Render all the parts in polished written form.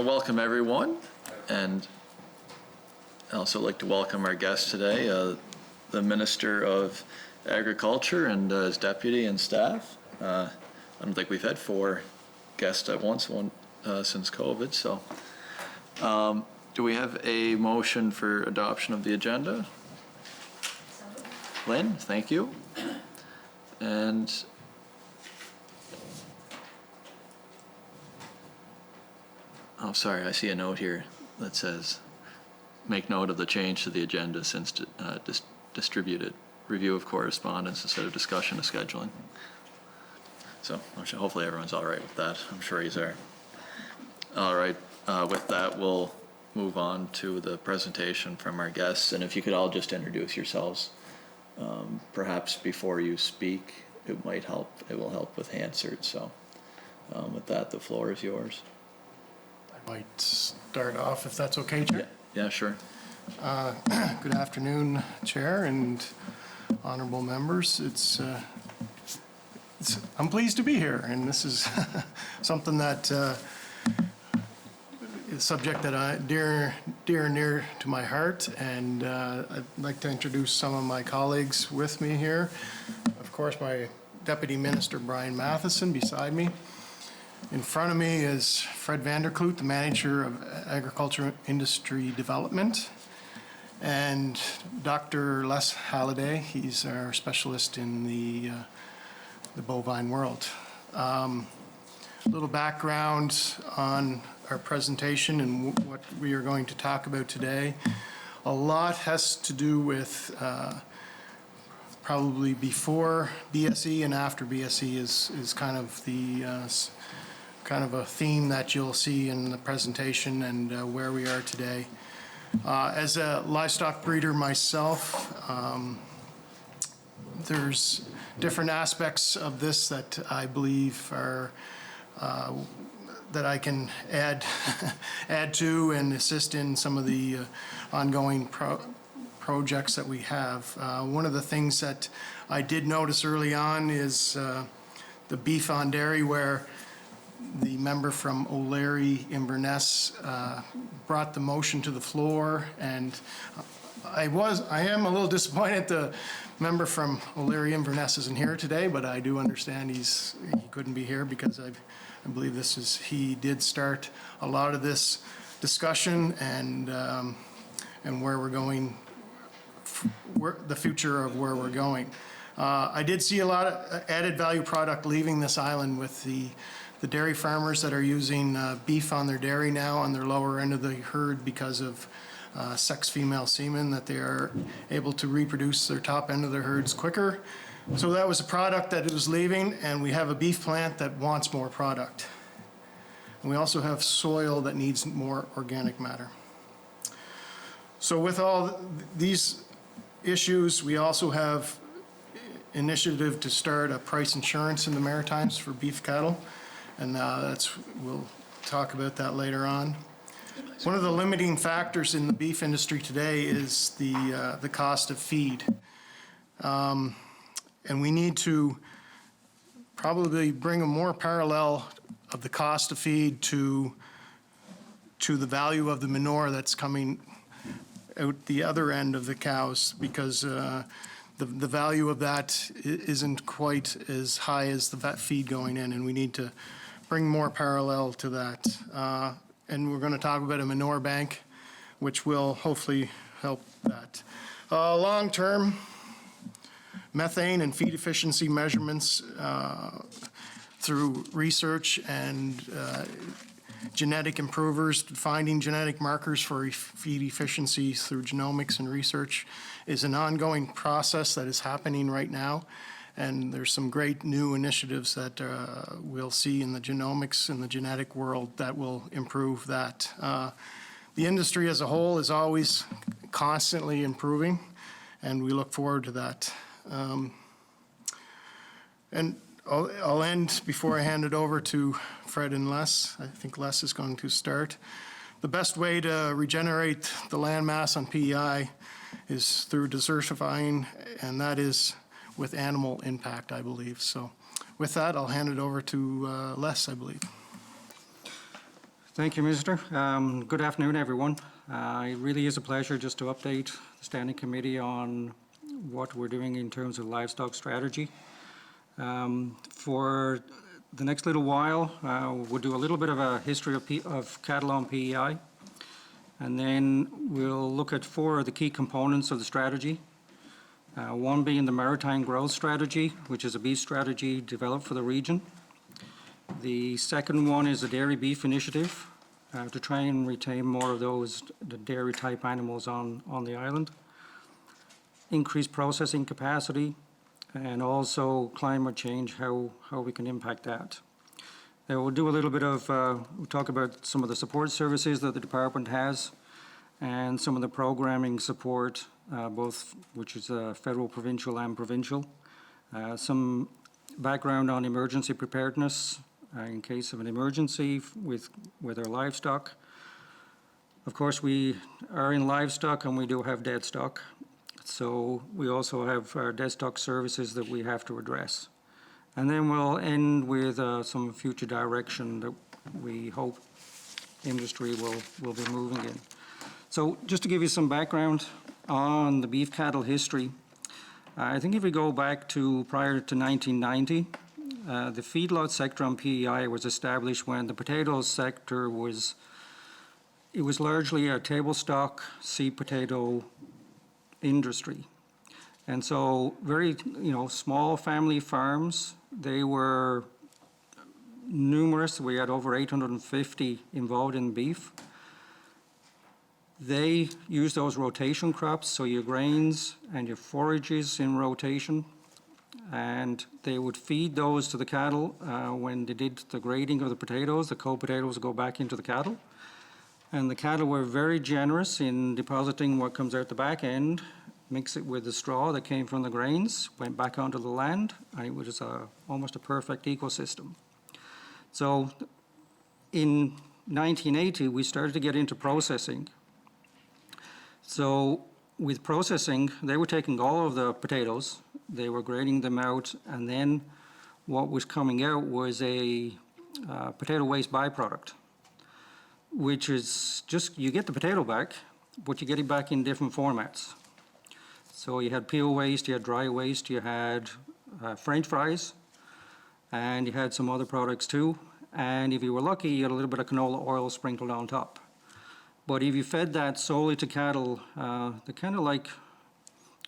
Welcome everyone, and I'd also like to welcome our guest today, the Minister of Agriculture and his deputy and staff. I don't think we've had 4 guests at once since COVID, so do we have a motion for adoption of the agenda? Lynn, thank you. And oh, sorry, I see a note here that says, make note of the change to the agenda since distributed. Review of correspondence instead of discussion of scheduling. So hopefully everyone's all right with that. I'm sure he's there. All right, with that, we'll move on to the presentation from our guests. And if you could all just introduce yourselves, perhaps before you speak, it might help. It will help with Hansard. So with that, the floor is yours. I might start off if that's okay, Chair. Yeah, sure. Good afternoon, Chair and honorable members. I'm pleased to be here, and this is something that is a subject that I dear and near to my heart, and I'd like to introduce some of my colleagues with me here. Of course, my Deputy Minister Brian Matheson beside me. In front of me is Fred Vanderkloot, the Manager of Agriculture Industry Development, and Dr. Les Halliday. He's our specialist in the bovine world. A little background on our presentation and what we are going to talk about today. A lot has to do with probably before BSE and after BSE is kind of the kind of a theme that you'll see in the presentation and where we are today. As a livestock breeder myself, there's different aspects of this that I believe are that I can add to and assist in some of the ongoing projects that we have. One of the things that I did notice early on is the beef on dairy, where the member from O'Leary Inverness brought the motion to the floor, and I am a little disappointed the member from O'Leary Inverness isn't here today, but I do understand he couldn't be here because I believe he did start a lot of this discussion and where we're going, the future of where we're going. I did see a lot of added value product leaving this island with the dairy farmers that are using beef on their dairy now on their lower end of the herd because of sex female semen, that they are able to reproduce their top end of their herds quicker. So that was a product that was leaving, and we have a beef plant that wants more product. And we also have soil that needs more organic matter. So with all these issues, we also have initiative to start a price insurance in the Maritimes for beef cattle. And we'll talk about that later on. One of the limiting factors in the beef industry today is the cost of feed. And we need to probably bring a more parallel of the cost of feed to the value of the manure that's coming out the other end of the cows, because the value of that isn't quite as high as the feed going in, and we need to bring more parallel to that. And we're going to talk about a manure bank, which will hopefully help that. Long-term, methane and feed efficiency measurements through research and genetic improvers, finding genetic markers for feed efficiency through genomics and research is an ongoing process that is happening right now. And there's some great new initiatives that we'll see in the genomics and the genetic world that will improve that. The industry as a whole is always constantly improving, and we look forward to that. And I'll end before I hand it over to Fred and Les. I think Les is going to start. The best way to regenerate the land mass on PEI is through desertifying, and that is with animal impact, I believe. So with that, I'll hand it over to Les, I believe. Thank you, Minister. Good afternoon, everyone. It really is a pleasure just to update the Standing Committee on what we're doing in terms of livestock strategy. For the next little while, we'll do a little bit of a history of cattle on PEI, and then we'll look at 4 of the key components of the strategy. One being the Maritime growth strategy, which is a beef strategy developed for the region. The second one is a dairy beef initiative to try and retain more of the dairy type animals on the island. Increase processing capacity, and also climate change, how we can impact that. We'll do a little bit of, we'll talk about some of the support services that the department has and some of the programming support, both which is federal, provincial and provincial. Some background on emergency preparedness in case of an emergency with our livestock. Of course, we are in livestock and we do have dead stock. So we also have our dead stock services that we have to address. And then we'll end with some future direction that we hope industry will be moving in. So just to give you some background on the beef cattle history, I think if we go back to prior to 1990, the feedlot sector on PEI was established when the potatoes sector was largely a table stock seed potato industry. And so very, small family farms, they were numerous. We had over 850 involved in beef. They used those rotation crops, so your grains and your forages in rotation, and they would feed those to the cattle when they did the grading of the potatoes. The cold potatoes would go back into the cattle. And the cattle were very generous in depositing what comes out the back end, mix it with the straw that came from the grains, went back onto the land, and it was almost a perfect ecosystem. So in 1980, we started to get into processing. So with processing, they were taking all of the potatoes, they were grading them out, and then what was coming out was a potato waste byproduct, which is just, you get the potato back, but you get it back in different formats. So you had peel waste, you had dry waste, you had French fries, and you had some other products too. And if you were lucky, you had a little bit of canola oil sprinkled on top. But if you fed that solely to cattle, they're kind of like,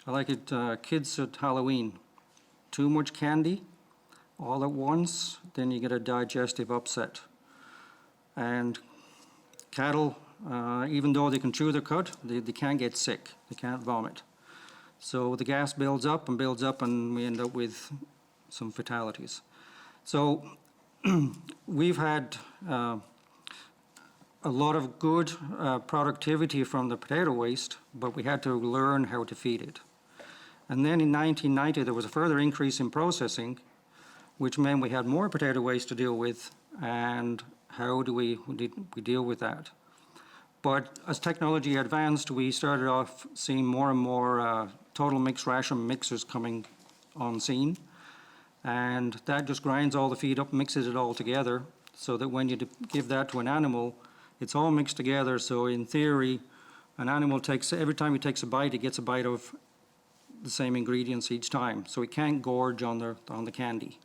I like it, kids at Halloween. Too much candy all at once, then you get a digestive upset. And cattle, even though they can chew their cud, they can't get sick, they can't vomit. So the gas builds up, and we end up with some fatalities. So we've had a lot of good productivity from the potato waste, but we had to learn how to feed it. And then in 1990, there was a further increase in processing, which meant we had more potato waste to deal with, and how do we deal with that? But as technology advanced, we started off seeing more and more total mixed ration mixers coming on scene. And that just grinds all the feed up, mixes it all together, so that when you give that to an animal, it's all mixed together. So in theory, an animal every time he takes a bite, he gets a bite of the same ingredients each time. So he can't gorge on the candy.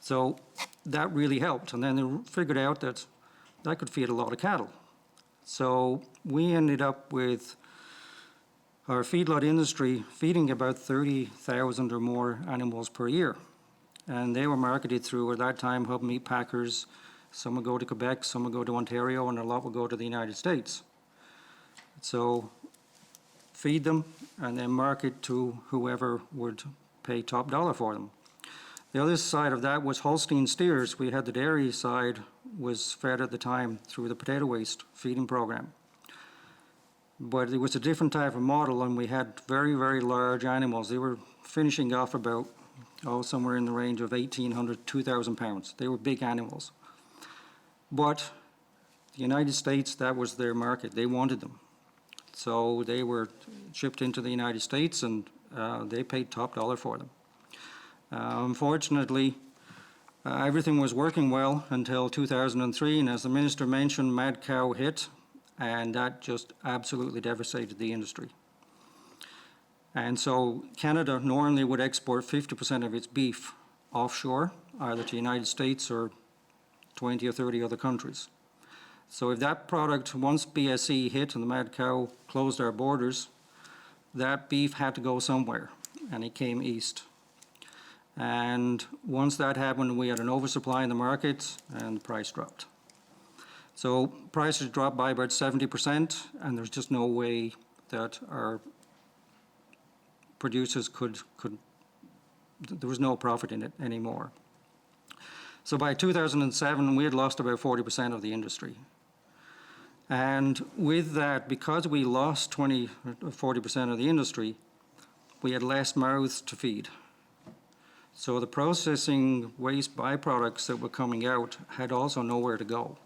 So that really helped. And then they figured out that could feed a lot of cattle. So we ended up with our feedlot industry feeding about 30,000 or more animals per year. And they were marketed through, at that time, hub meat packers. Some would go to Quebec, some would go to Ontario, and a lot would go to the United States. So feed them and then market to whoever would pay top dollar for them. The other side of that was Holstein steers. We had the dairy side was fed at the time through the potato waste feeding program. But it was a different type of model, and we had very, very large animals. They were finishing off about, somewhere in the range of 1,800, 2,000 pounds. They were big animals. But the United States, that was their market. They wanted them. So they were shipped into the United States, and they paid top dollar for them. Unfortunately, Everything was working well until 2003, and as the Minister mentioned, mad cow hit, and that just absolutely devastated the industry. And so Canada normally would export 50% of its beef offshore, either to the United States or 20 or 30 other countries. So if that product, once BSE hit and the mad cow closed our borders, that beef had to go somewhere, and it came east. And once that happened, we had an oversupply in the market and the price dropped. So prices dropped by about 70%, and there's just no way that our producers could there was no profit in it anymore. So by 2007, we had lost about 40% of the industry. And with that, because we lost 40% of the industry, we had less mouths to feed. So the processing waste byproducts that were coming out had also nowhere to go.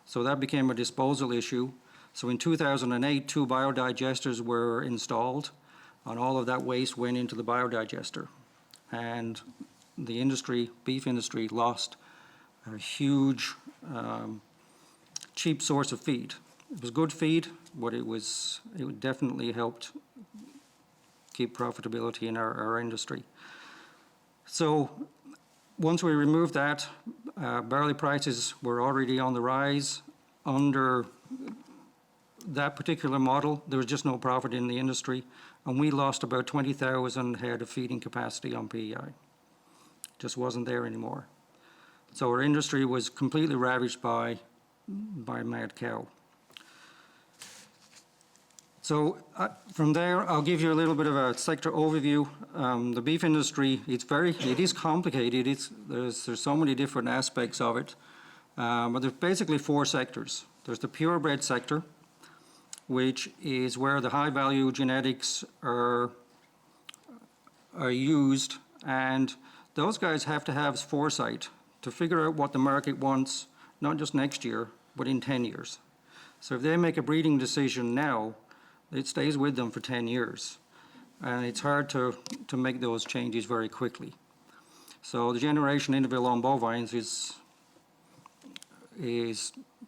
So that became a disposal issue. So in 2008, 2 biodigesters were installed, and all of that waste went into the biodigester. And the industry, beef industry, lost a huge cheap source of feed. It was good feed, but it definitely helped keep profitability in our industry. So once we removed that, barley prices were already on the rise. Under that particular model, there was just no profit in the industry, and we lost about 20,000 head of feeding capacity on PEI. Just wasn't there anymore. So our industry was completely ravaged by mad cow. So from there, I'll give you a little bit of a sector overview. The beef industry, it is complicated. There's so many different aspects of it. But there's basically 4 sectors. There's the purebred sector, which is where the high-value genetics are used, and those guys have to have foresight to figure out what the market wants, not just next year, but in 10 years. So if they make a breeding decision now, it stays with them for 10 years. And it's hard to make those changes very quickly. So the generation interval on bovines is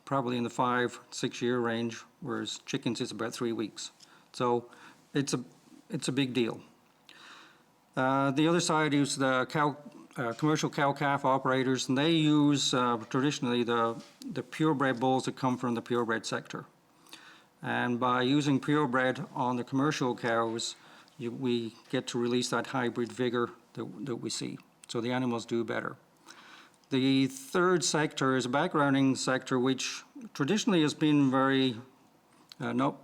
probably in the 5-6 year range, whereas chickens is about 3 weeks. So it's a big deal. The other side is the commercial cow-calf operators, and they use traditionally the purebred bulls that come from the purebred sector. And by using purebred on the commercial cows, we get to release that hybrid vigor that we see. So the animals do better. The third sector is a backgrounding sector, which traditionally has been very, not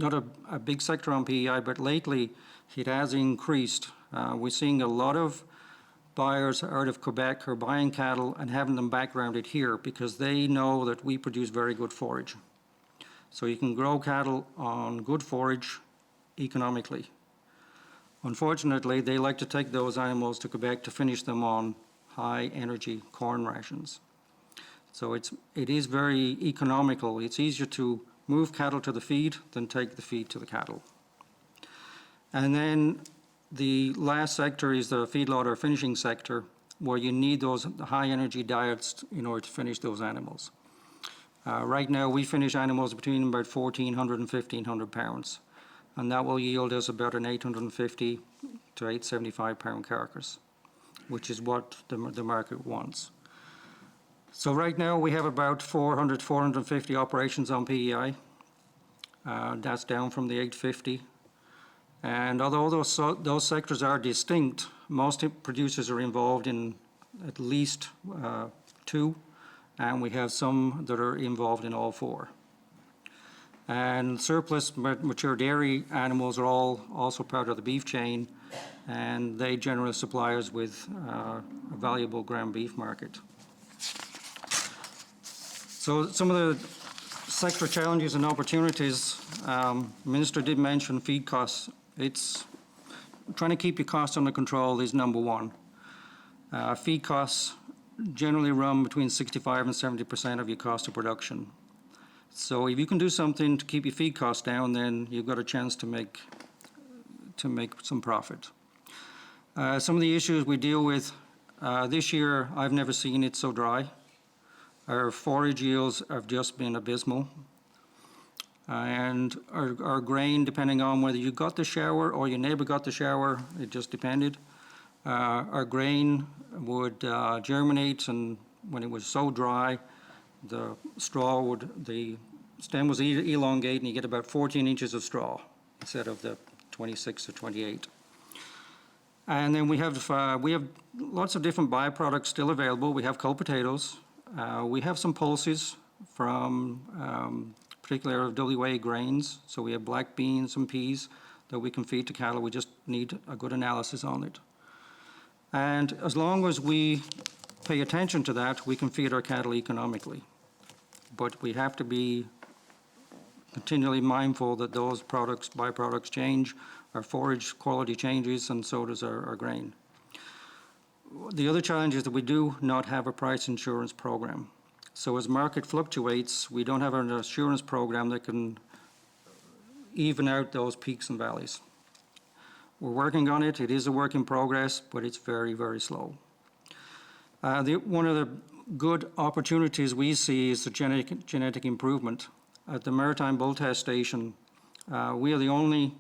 a big sector on PEI, but lately it has increased. We're seeing a lot of buyers out of Quebec are buying cattle and having them backgrounded here because they know that we produce very good forage. So you can grow cattle on good forage economically. Unfortunately, they like to take those animals to Quebec to finish them on high energy corn rations. So it is very economical. It's easier to move cattle to the feed than take the feed to the cattle. And then the last sector is the feedlot or finishing sector, where you need those high energy diets in order to finish those animals. Right now, we finish animals between about 1,400 and 1,500 pounds, and that will yield us about an 850 to 875 pound carcass, which is what the market wants. So right now, we have about 400, 450 operations on PEI. That's down from the 850. And although those sectors are distinct, most producers are involved in at least 2. And we have some that are involved in all 4. And surplus mature dairy animals are all also part of the beef chain, and they generally supply us with a valuable ground beef market. So some of the sector challenges and opportunities, Minister did mention feed costs. It's trying to keep your costs under control is number 1. Feed costs generally run between 65 and 70% of your cost of production. So if you can do something to keep your feed costs down, then you've got a chance to make some profit. Some of the issues we deal with This year, I've never seen it so dry. Our forage yields have just been abysmal. And our grain, depending on whether you got the shower or your neighbor got the shower, it just depended. Our grain would germinate, and when it was so dry, the stem was elongate, and you get about 14 inches of straw instead of the 26 or 28. And then we have lots of different byproducts still available. We have cold potatoes. We have some pulses from particularly out of WA grains. So we have black beans and peas that we can feed to cattle. We just need a good analysis on it. And as long as we pay attention to that, we can feed our cattle economically. But we have to be continually mindful that those byproducts change, our forage quality changes, and so does our grain. The other challenge is that we do not have a price insurance program. So as market fluctuates, we don't have an assurance program that can even out those peaks and valleys. We're working on it. It is a work in progress, but it's very, very slow. One of the good opportunities we see is the genetic improvement. At the Maritime Bull Test Station, we are the only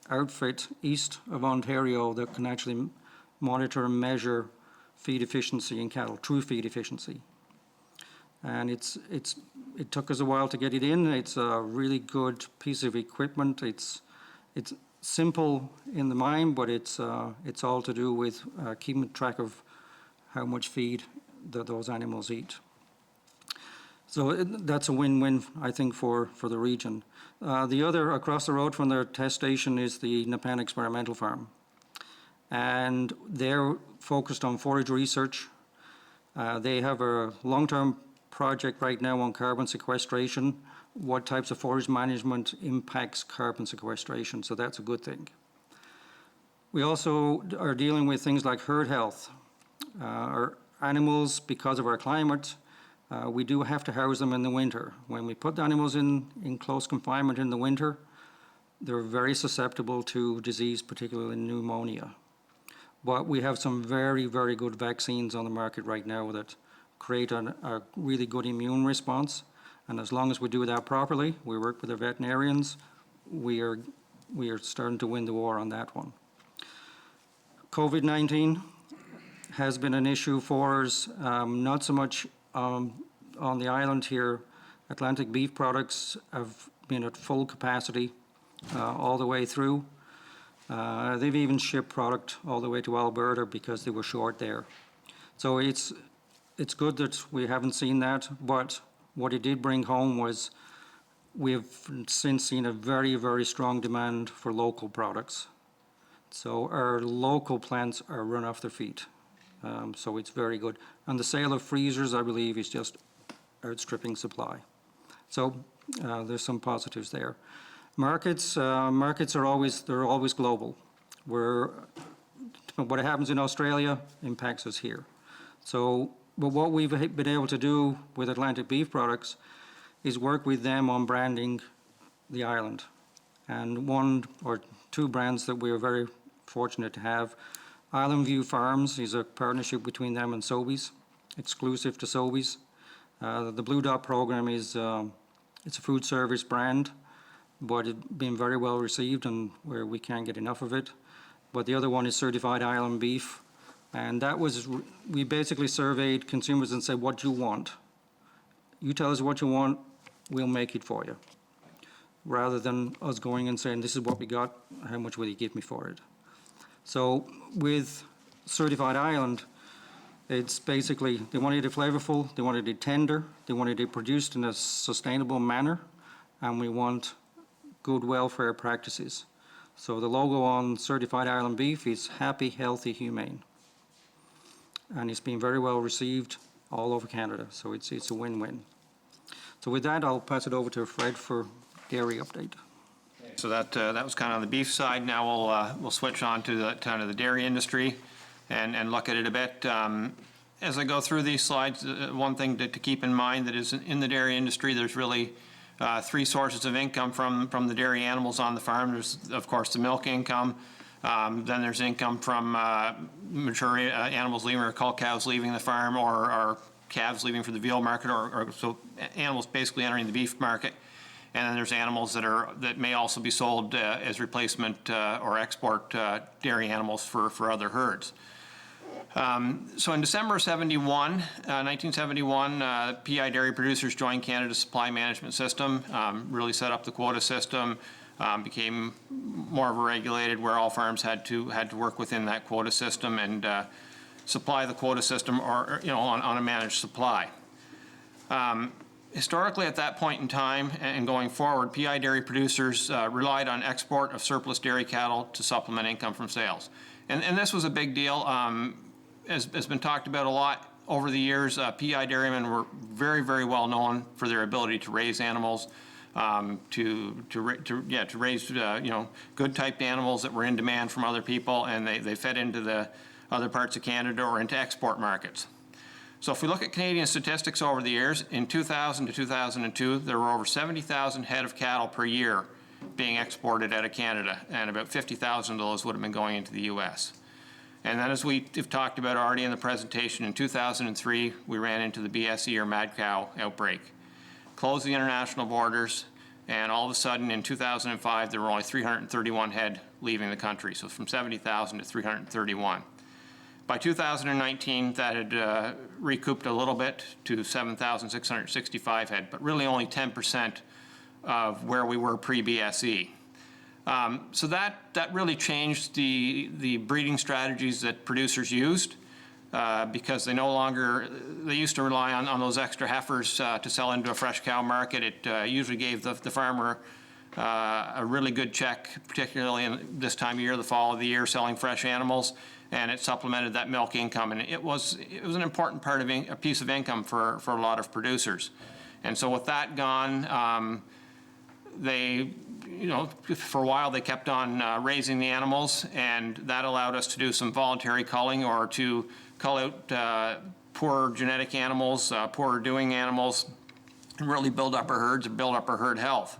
outfit east of Ontario that can actually monitor and measure feed efficiency in cattle, true feed efficiency. And it took us a while to get it in. It's a really good piece of equipment. It's simple in the mind, but it's all to do with keeping track of how much feed those animals eat. So that's a win-win, I think, for the region. The other, across the road from the test station, is the Nepean Experimental Farm. And they're focused on forage research. They have a long-term project right now on carbon sequestration. What types of forage management impacts carbon sequestration? So that's a good thing. We also are dealing with things like herd health. Our animals, because of our climate, we do have to house them in the winter. When we put the animals in close confinement in the winter, they're very susceptible to disease, particularly pneumonia. But we have some very, very good vaccines on the market right now that create a really good immune response. And as long as we do that properly, we work with our veterinarians, we are starting to win the war on that one. COVID-19 has been an issue for us, not so much on the island here. Atlantic beef products have been at full capacity all the way through. They've even shipped product all the way to Alberta because they were short there. So it's good that we haven't seen that, but what it did bring home was we have since seen a very, very strong demand for local products. So our local plants are run off their feet. So it's very good. And the sale of freezers, I believe, is just outstripping supply. So there's some positives there. Markets are always global. What happens in Australia impacts us here. So, but what we've been able to do with Atlantic Beef Products is work with them on branding the island. And one or two brands that we're very fortunate to have. Island View Farms is a partnership between them and Sobeys, exclusive to Sobeys. The Blue Dot program is it's a food service brand, but it's been very well received and where we can't get enough of it. But the other one is Certified Island Beef. And that was, we basically surveyed consumers and said, what do you want? You tell us what you want, we'll make it for you. Rather than us going and saying, this is what we got, how much will you give me for it? So with Certified Island, it's basically, they wanted it flavorful, they wanted it tender, they wanted it produced in a sustainable manner, and we want good welfare practices. So the logo on Certified Island Beef is happy, healthy, humane. And it's been very well received all over Canada, so it's a win-win. So with that, I'll pass it over to Fred for dairy update. So that was kind of on the beef side. Now we'll switch on to the dairy industry and look at it a bit. As I go through these slides, one thing to keep in mind that is in the dairy industry, there's really three sources of income from the dairy animals on the farm. There's, of course, the milk income. Then there's income from mature animals leaving, or cull cows leaving the farm, or calves leaving for the veal market, or so animals basically entering the beef market. And then there's animals that may also be sold as replacement or export dairy animals for other herds. So in December of 1971, PI dairy producers joined Canada's supply management system, really set up the quota system, became more of a regulated, where all farms had to work within that quota system and supply the quota system, or on a managed supply. Historically, at that point in time and going forward, PI dairy producers relied on export of surplus dairy cattle to supplement income from sales. And this was a big deal. As has been talked about a lot over the years, PI dairymen were very, very well known for their ability to raise animals, to raise good typed animals that were in demand from other people, and they fed into the other parts of Canada or into export markets. So if we look at Canadian statistics over the years, in 2000 to 2002, there were over 70,000 head of cattle per year being exported out of Canada, and about 50,000 of those would have been going into the U.S. And then, as we've talked about already in the presentation, in 2003, we ran into the BSE, or mad cow, outbreak. Closed the international borders, and all of a sudden in 2005, there were only 331 head leaving the country, so from 70,000 to 331. By 2019, that had recouped a little bit to 7,665 head, but really only 10% of where we were pre-BSE. So that really changed the breeding strategies that producers used, because they used to rely on those extra heifers to sell into a fresh cow market. It usually gave the farmer a really good check, particularly in this time of year, the fall of the year, selling fresh animals, and it supplemented that milk income. And it was an important part of a piece of income for a lot of producers. And so with that gone, they, for a while they kept on raising the animals, and that allowed us to do some voluntary culling, or to cull out poor genetic animals, poorer doing animals, and really build up our herds and build up our herd health.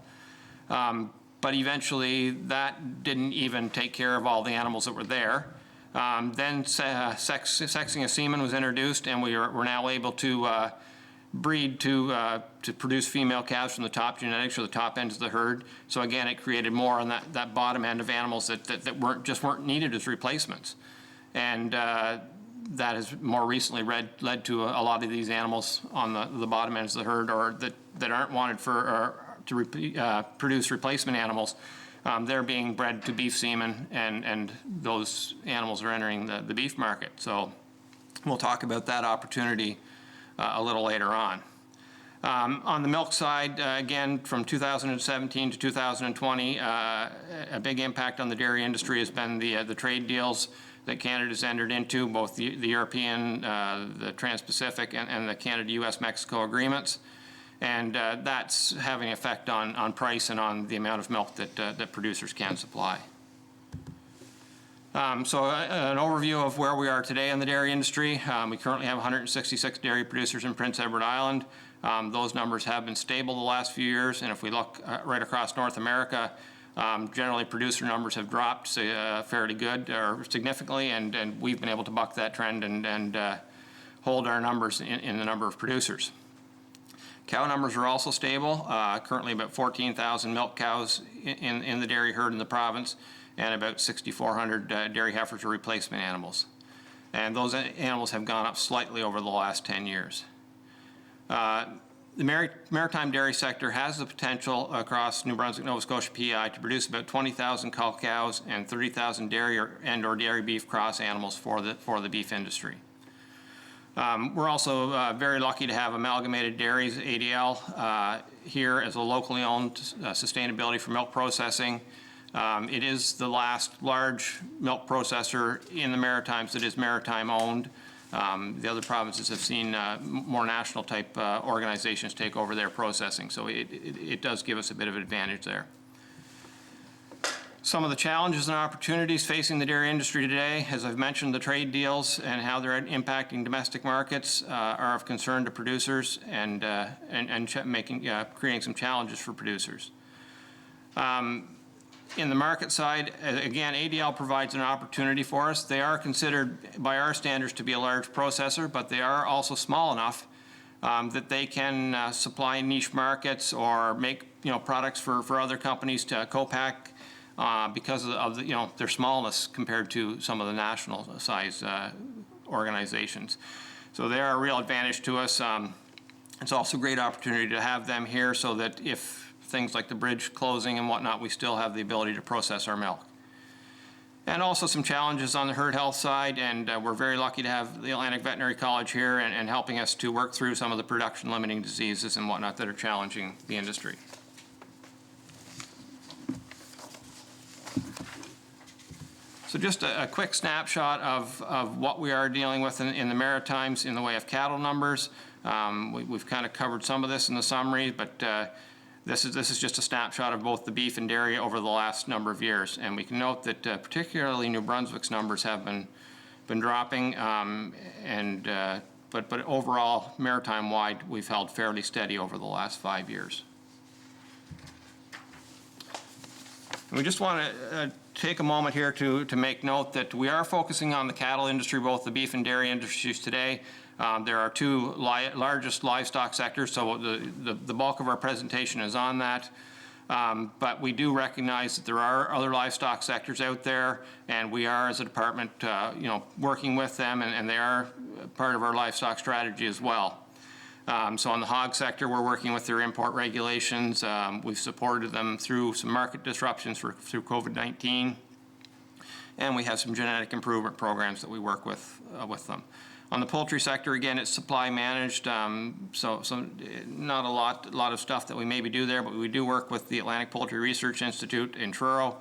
But eventually that didn't even take care of all the animals that were there. Then sexing of semen was introduced, and we're now able to breed to produce female calves from the top genetics, or the top ends of the herd. So again, it created more on that bottom end of animals that weren't needed as replacements. And that has more recently led to a lot of these animals on the bottom ends of the herd, or that aren't wanted to produce replacement animals. They're being bred to beef semen, and those animals are entering the beef market. So we'll talk about that opportunity a little later on. On the milk side, again, from 2017 to 2020, a big impact on the dairy industry has been the trade deals that Canada's entered into, both the European, the Trans-Pacific, and the Canada-US-Mexico agreements. And that's having an effect on price and on the amount of milk that producers can supply. So an overview of where we are today in the dairy industry. We currently have 166 dairy producers in Prince Edward Island. Those numbers have been stable the last few years, and if we look right across North America, generally producer numbers have dropped fairly good, or significantly, and we've been able to buck that trend and hold our numbers in the number of producers. Cow numbers are also stable, currently about 14,000 milk cows in the dairy herd in the province, and about 6,400 dairy heifers or replacement animals. And those animals have gone up slightly over the last 10 years. The maritime dairy sector has the potential across New Brunswick, Nova Scotia, PEI to produce about 20,000 cull cows and 30,000 dairy or dairy beef cross animals for the beef industry. We're also very lucky to have Amalgamated Dairies, ADL, here as a locally owned sustainability for milk processing. It is the last large milk processor in the Maritimes that is maritime owned. The other provinces have seen more national type organizations take over their processing, so it does give us a bit of an advantage there. Some of the challenges and opportunities facing the dairy industry today, as I've mentioned, the trade deals and how they're impacting domestic markets are of concern to producers and creating some challenges for producers. In the market side, again, ADL provides an opportunity for us. They are considered by our standards to be a large processor, but they are also small enough that they can supply niche markets or make products for other companies to co-pack because of the, their smallness compared to some of the national size organizations. So they are a real advantage to us. It's also a great opportunity to have them here so that if things like the bridge closing and whatnot, we still have the ability to process our milk. And also some challenges on the herd health side, and we're very lucky to have the Atlantic Veterinary College here and helping us to work through some of the production limiting diseases and whatnot that are challenging the industry. So just a quick snapshot of what we are dealing with in the Maritimes in the way of cattle numbers. We've kind of covered some of this in the summary, but this is just a snapshot of both the beef and dairy over the last number of years. And we can note that particularly New Brunswick's numbers have been dropping, but overall, maritime-wide, we've held fairly steady over the last 5 years. And we just want to take a moment here to make note that we are focusing on the cattle industry, both the beef and dairy industries today. There are two largest livestock sectors, so the bulk of our presentation is on that. But we do recognize that there are other livestock sectors out there, and we are, as a department, working with them, and they are part of our livestock strategy as well. So on the hog sector, we're working with their import regulations. We've supported them through some market disruptions through COVID-19, and we have some genetic improvement programs that we work with them. On the poultry sector, again, it's supply managed, so not a lot of stuff that we maybe do there, but we do work with the Atlantic Poultry Research Institute in Truro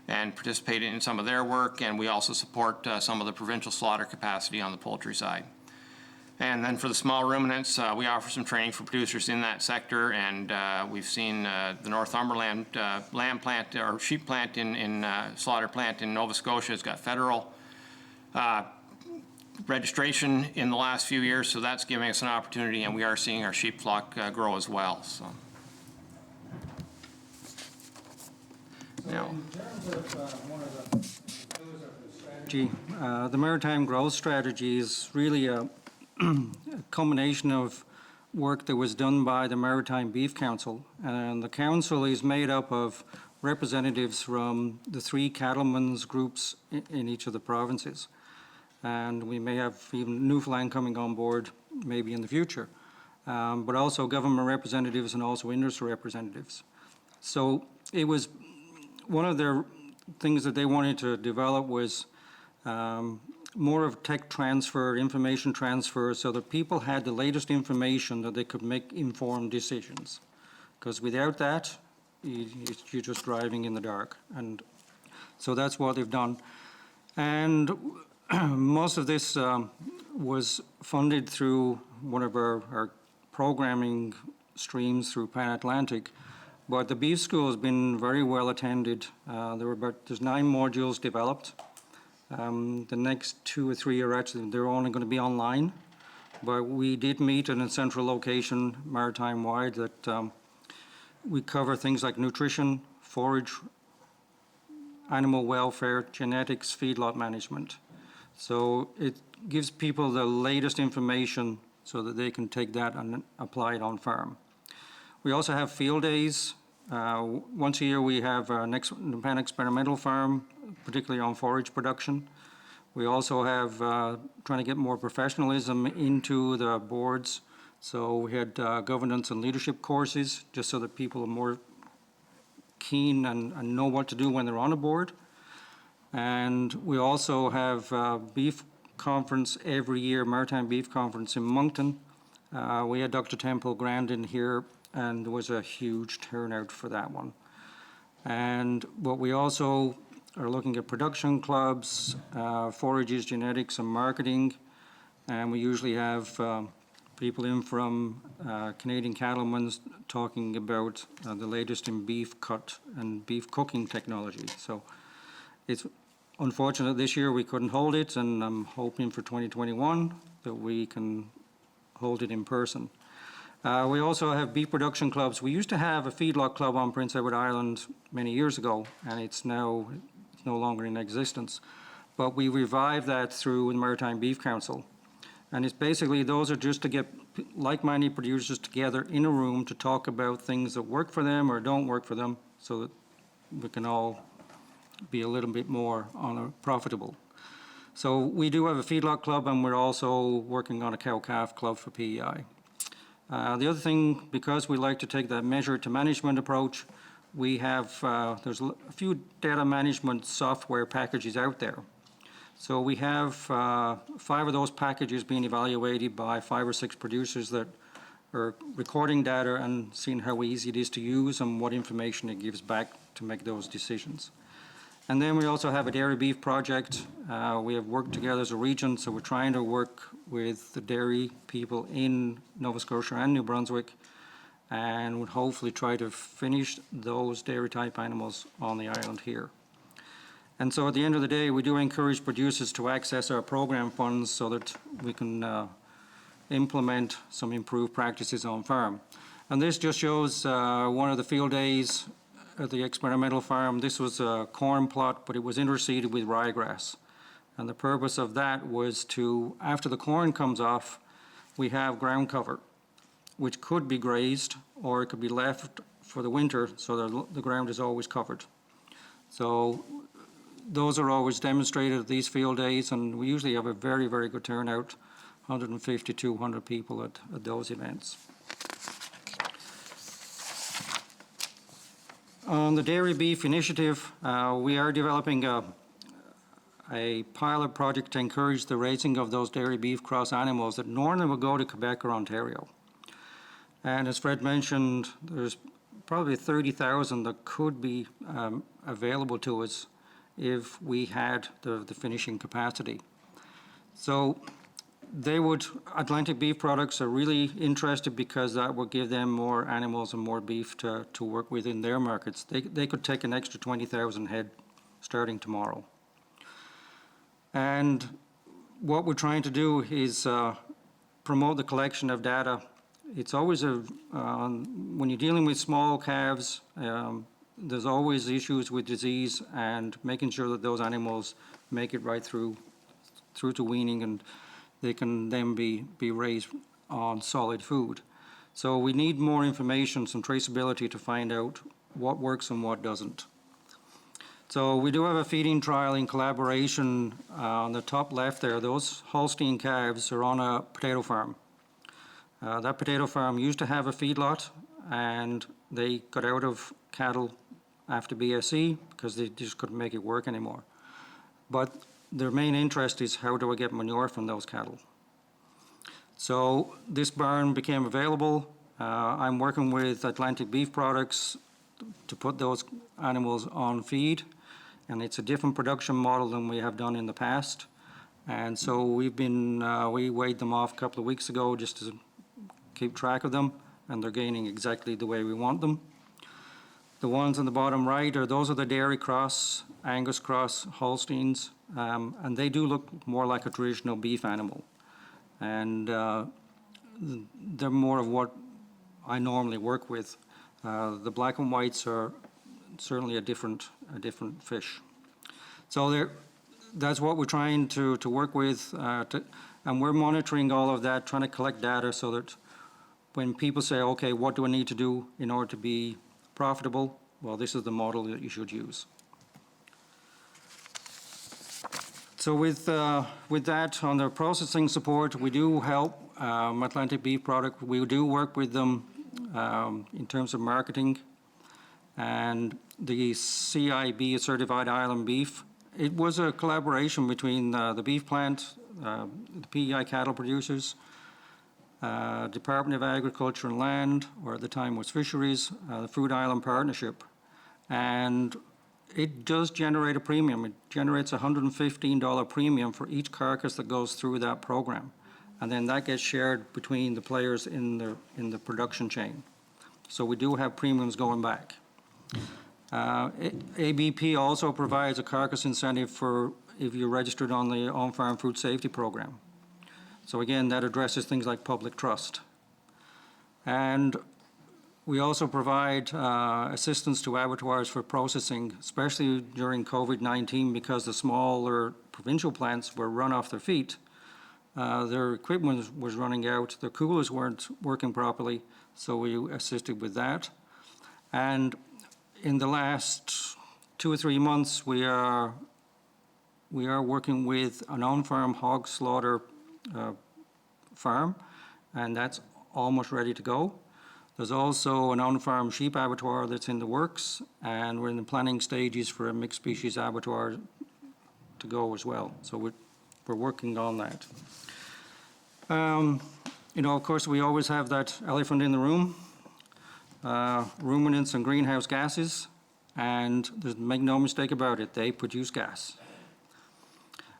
and participate in some of their work, and we also support some of the provincial slaughter capacity on the poultry side. And then for the small ruminants, we offer some training for producers in that sector, and we've seen the Northumberland lamb plant or sheep plant in slaughter plant in Nova Scotia has got federal registration in the last few years, so that's giving us an opportunity, and we are seeing our sheep flock grow as well. So. Now, in terms of one of the pillars of the strategy, the maritime growth strategy is really a combination of work that was done by the Maritime Beef Council, and the council is made up of representatives from the 3 cattlemen's groups in each of the provinces. And we may have even Newfoundland coming on board maybe in the future, but also government representatives and also industry representatives. So it was one of their things that they wanted to develop was more of tech transfer, information transfer, so that people had the latest information that they could make informed decisions. Because without that, you're just driving in the dark. And so that's what they've done. And most of this was funded through one of our programming streams through Pan Atlantic. But the beef school has been very well attended. There's 9 modules developed. The next 2 or 3 are actually, they're only going to be online. But we did meet in a central location, maritime-wide, that we cover things like nutrition, forage, animal welfare, genetics, feedlot management. So it gives people the latest information so that they can take that and apply it on farm. We also have field days. Once a year we have our next Pan Experimental Farm, particularly on forage production. We also have trying to get more professionalism into the boards. So we had governance and leadership courses just so that people are more keen and know what to do when they're on a board. And we also have beef conference every year, Maritime Beef Conference in Moncton. We had Dr. Temple Grandin here, and there was a huge turnout for that one. And what we also are looking at production clubs, forages, genetics, and marketing. And we usually have people in from Canadian cattlemen talking about the latest in beef cut and beef cooking technology. So it's unfortunate this year we couldn't hold it, and I'm hoping for 2021 that we can hold it in person. We also have beef production clubs. We used to have a feedlot club on Prince Edward Island many years ago, and it's no longer in existence. But we revived that through the Maritime Beef Council. And it's basically, those are just to get like-minded producers together in a room to talk about things that work for them or don't work for them, so that we can all be a little bit more profitable. So we do have a feedlot club, and we're also working on a cow-calf club for PEI. The other thing, because we like to take that measure to management approach, we have, there's a few data management software packages out there. So we have 5 of those packages being evaluated by 5 or 6 producers that are recording data and seeing how easy it is to use and what information it gives back to make those decisions. And then we also have a dairy beef project. We have worked together as a region, so we're trying to work with the dairy people in Nova Scotia and New Brunswick, and would hopefully try to finish those dairy type animals on the island here. And so at the end of the day, we do encourage producers to access our program funds so that we can implement some improved practices on farm. And this just shows one of the field days at the experimental farm. This was a corn plot, but it was interseeded with ryegrass. And the purpose of that was to, after the corn comes off, we have ground cover, which could be grazed or it could be left for the winter so that the ground is always covered. So those are always demonstrated at these field days, and we usually have a very, very good turnout, 150, 200 people at those events. On the dairy beef initiative, we are developing a pilot project to encourage the raising of those dairy beef cross animals that normally would go to Quebec or Ontario. And as Fred mentioned, there's probably 30,000 that could be available to us if we had the finishing capacity. So Atlantic Beef Products are really interested because that will give them more animals and more beef to work with in their markets. They could take an extra 20,000 head starting tomorrow. And what we're trying to do is promote the collection of data. It's always when you're dealing with small calves, there's always issues with disease and making sure that those animals make it right through to weaning, and they can then be raised on solid food. So we need more information, some traceability to find out what works and what doesn't. So we do have a feeding trial in collaboration on the top left there. Those Holstein calves are on a potato farm. That potato farm used to have a feedlot, and they got out of cattle after BSE because they just couldn't make it work anymore. But their main interest is, how do I get manure from those cattle? So this barn became available. I'm working with Atlantic Beef Products to put those animals on feed, and it's a different production model than we have done in the past. And so we weighed them off a couple of weeks ago just to keep track of them, and they're gaining exactly the way we want them. The ones on the bottom right those are the dairy cross, Angus cross Holsteins, and they do look more like a traditional beef animal. And they're more of what I normally work with. The black and whites are certainly a different fish. So that's what we're trying to work with, and we're monitoring all of that, trying to collect data so that when people say, okay, what do I need to do in order to be profitable? Well, this is the model that you should use. So with that, on the processing support, we do help Atlantic Beef Product. We do work with them in terms of marketing, and the CIB, Certified Island Beef. It was a collaboration between the beef plant, the PEI cattle producers, Department of Agriculture and Land, or at the time was Fisheries, the Fruit Island Partnership. And it does generate a premium. It generates a $115 premium for each carcass that goes through that program. And then that gets shared between the players in the production chain. So we do have premiums going back. ABP also provides a carcass incentive for if you're registered on the on-farm food safety program. So again, that addresses things like public trust. And we also provide assistance to abattoirs for processing, especially during COVID-19, because the smaller provincial plants were run off their feet. Their equipment was running out, their coolers weren't working properly, so we assisted with that. And in the last 2 or 3 months, we are working with an on-farm hog slaughter farm, and that's almost ready to go. There's also an on-farm sheep abattoir that's in the works, and we're in the planning stages for a mixed species abattoir to go as well. So we're working on that. You know, of course, we always have that elephant in the room, ruminants and greenhouse gases, and make no mistake about it, they produce gas.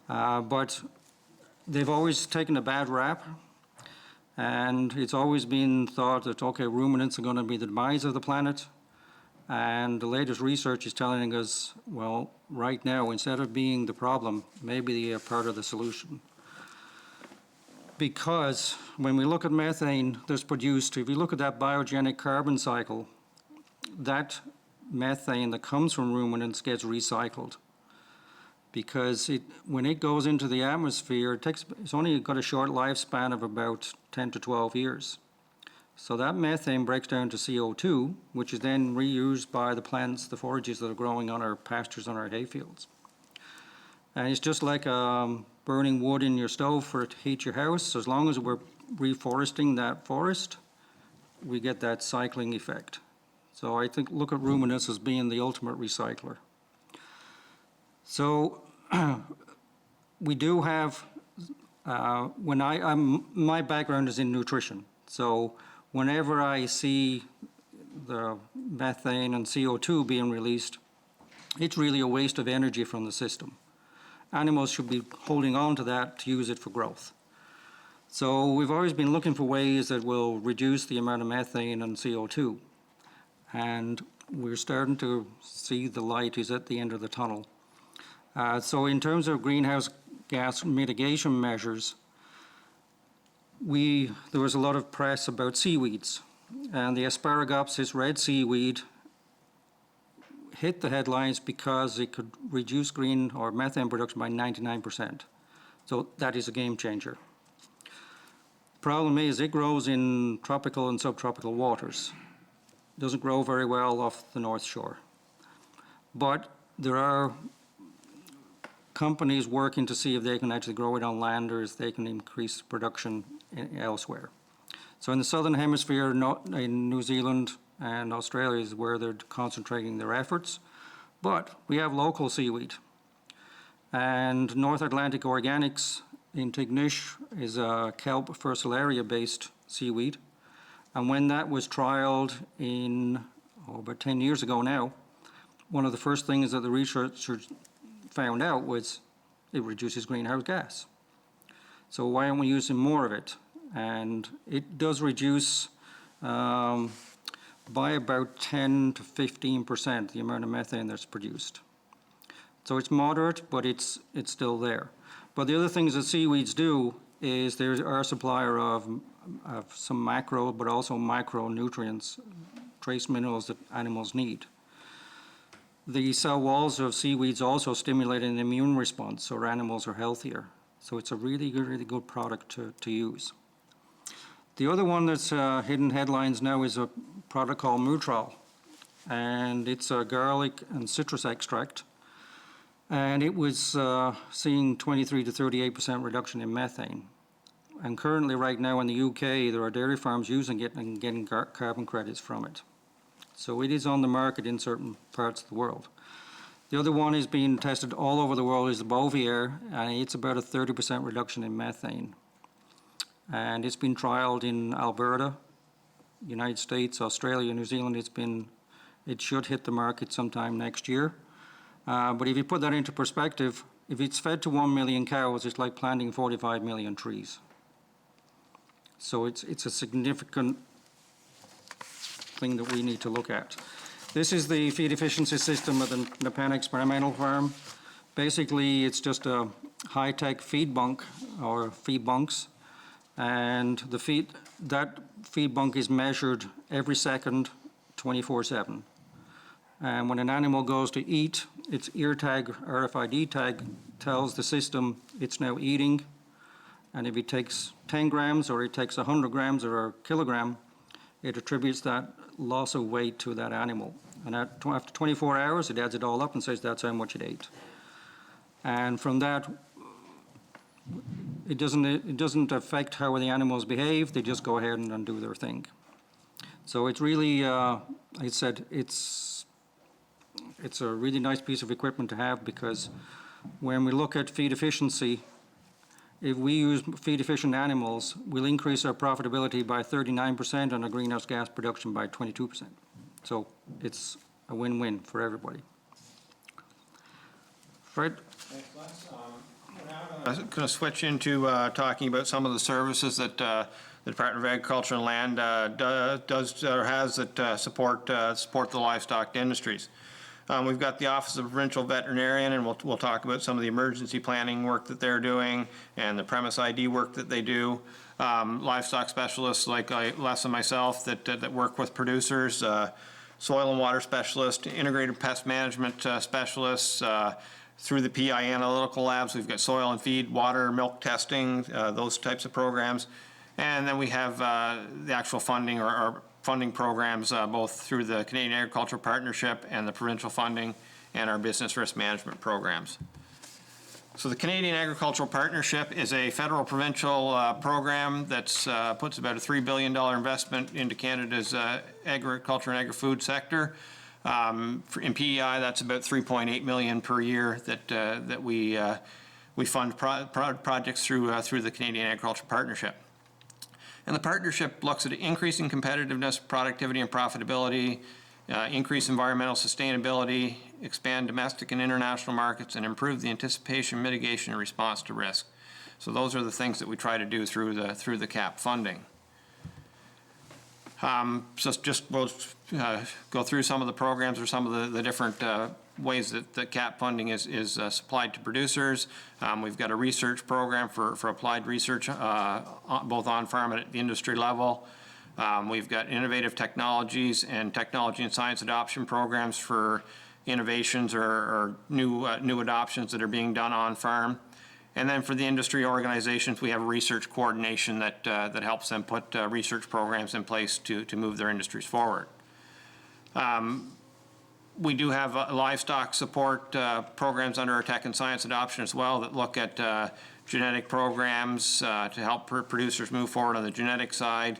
But they've always taken a bad rap, and it's always been thought that, okay, ruminants are going to be the demise of the planet, and the latest research is telling us, well, right now, instead of being the problem, maybe they are part of the solution. Because when we look at methane that's produced, if you look at that biogenic carbon cycle, that methane that comes from ruminants gets recycled. Because when it goes into the atmosphere, it's only got a short lifespan of about 10 to 12 years. So that methane breaks down to CO2, which is then reused by the plants, the forages that are growing on our pastures, on our hayfields. And it's just like burning wood in your stove to heat your house. So as long as we're reforesting that forest, we get that cycling effect. So I think look at ruminants as being the ultimate recycler. So we do have, my background is in nutrition. So whenever I see the methane and CO2 being released, it's really a waste of energy from the system. Animals should be holding on to that to use it for growth. So we've always been looking for ways that will reduce the amount of methane and CO2. And we're starting to see the light is at the end of the tunnel. So in terms of greenhouse gas mitigation measures, there was a lot of press about seaweeds. And the Asparagopsis red seaweed hit the headlines because it could reduce green or methane production by 99%. So that is a game changer. Problem is it grows in tropical and subtropical waters. It doesn't grow very well off the North Shore. But there are companies working to see if they can actually grow it on land or if they can increase production elsewhere. So in the Southern Hemisphere, in New Zealand and Australia is where they're concentrating their efforts. But we have local seaweed. And North Atlantic Organics in Tignish is a kelp Furcellaria-based seaweed. And when that was trialed about 10 years ago now, one of the first things that the researchers found out was it reduces greenhouse gas. So why aren't we using more of it? And it does reduce by about 10 to 15% the amount of methane that's produced. So it's moderate, but it's still there. But the other things that seaweeds do is they are a supplier of some macro but also micronutrients, trace minerals that animals need. The cell walls of seaweeds also stimulate an immune response, so our animals are healthier. So it's a really good product to use. The other one that's hitting headlines now is a product called Mutral, and it's a garlic and citrus extract, and it was seeing 23 to 38% reduction in methane. And currently, right now in the UK, there are dairy farms using it and getting carbon credits from it. So it is on the market in certain parts of the world. The other one is being tested all over the world is the Bovier, and it's about a 30% reduction in methane. And it's been trialed in Alberta, United States, Australia, New Zealand. It should hit the market sometime next year. But if you put that into perspective, if it's fed to 1 million cows, it's like planting 45 million trees. So it's a significant thing that we need to look at. This is the feed efficiency system of the Nepean experimental farm. Basically, it's just a high-tech feed bunk or feed bunks. And that feed bunk is measured every second, 24/7. And when an animal goes to eat, its ear tag, RFID tag, tells the system it's now eating. And if it takes 10 grams or it takes 100 grams or a kilogram, it attributes that loss of weight to that animal. And after 24 hours, it adds it all up and says that's how much it ate. And from that, it doesn't affect how the animals behave. They just go ahead and do their thing. So it's really, like I said, it's a really nice piece of equipment to have, because when we look at feed efficiency, if we use feed efficient animals, we'll increase our profitability by 39% and our greenhouse gas production by 22%. So it's a win-win for everybody. Fred? Thanks, Les. We're now going to switch into talking about some of the services that the Department of Agriculture and Land does or has that support the livestock industries. We've got the Office of Provincial Veterinarian, and we'll talk about some of the emergency planning work that they're doing and the premise ID work that they do. Livestock specialists like Les and myself that work with producers, soil and water specialists, integrated pest management specialists. Through the PI analytical labs, we've got soil and feed, water, milk testing, those types of programs. And then we have the actual funding or funding programs, both through the Canadian Agricultural Partnership and the provincial funding and our business risk management programs. So the Canadian Agricultural Partnership is a federal provincial program that's puts about a $3 billion investment into Canada's agriculture and agri-food sector. In PEI, that's about $3.8 million per year that we fund projects through the Canadian Agricultural Partnership. And the partnership looks at increasing competitiveness, productivity, and profitability, increase environmental sustainability, expand domestic and international markets, and improve the anticipation, mitigation, and response to risk. So those are the things that we try to do through the CAP funding. So just we'll go through some of the programs or some of the different ways that the CAP funding is supplied to producers. We've got a research program for applied research, both on-farm and at the industry level. We've got innovative technologies and technology and science adoption programs for innovations or new adoptions that are being done on-farm. And then for the industry organizations, we have research coordination that helps them put research programs in place to move their industries forward. We do have livestock support programs under our tech and science adoption as well that look at genetic programs to help producers move forward on the genetic side,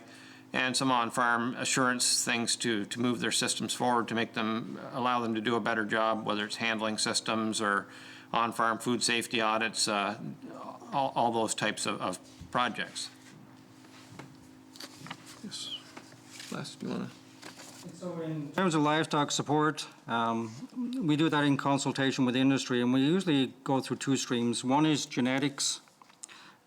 and some on-farm assurance things to move their systems forward to make them, allow them to do a better job, whether it's handling systems or on-farm food safety audits, all those types of projects. Yes. Les, do you want to? So in terms of livestock support, we do that in consultation with industry, and we usually go through two streams. One is genetics,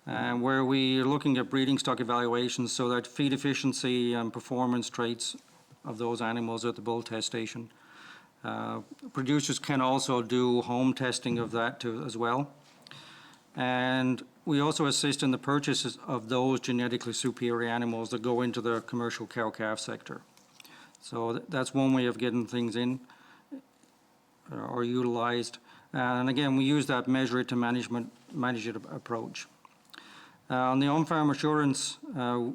where we are looking at breeding stock evaluations so that feed efficiency and performance traits of those animals at the bull test station. Producers can also do home testing of that too, as well. And we also assist in the purchases of those genetically superior animals that go into the commercial cow-calf sector. So that's one way of getting things in or utilized. And again, we use that measure it to manage it approach. On the on-farm assurance,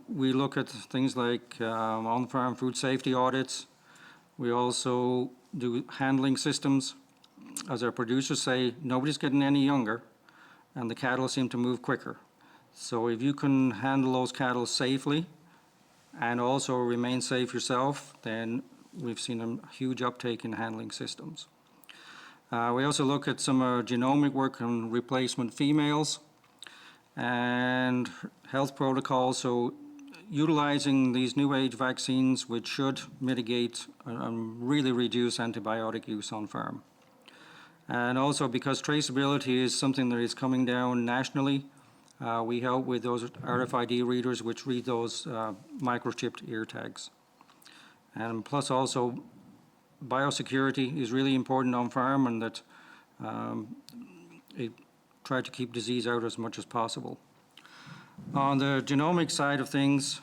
we look at things like on-farm food safety audits. We also do handling systems. As our producers say, nobody's getting any younger, and the cattle seem to move quicker. So if you can handle those cattle safely and also remain safe yourself, then we've seen a huge uptake in handling systems. We also look at some genomic work on replacement females and health protocols, so utilizing these new age vaccines which should mitigate and really reduce antibiotic use on farm. And also because traceability is something that is coming down nationally, we help with those RFID readers which read those microchipped ear tags. And plus also biosecurity is really important on farm, and that it try to keep disease out as much as possible. On the genomic side of things,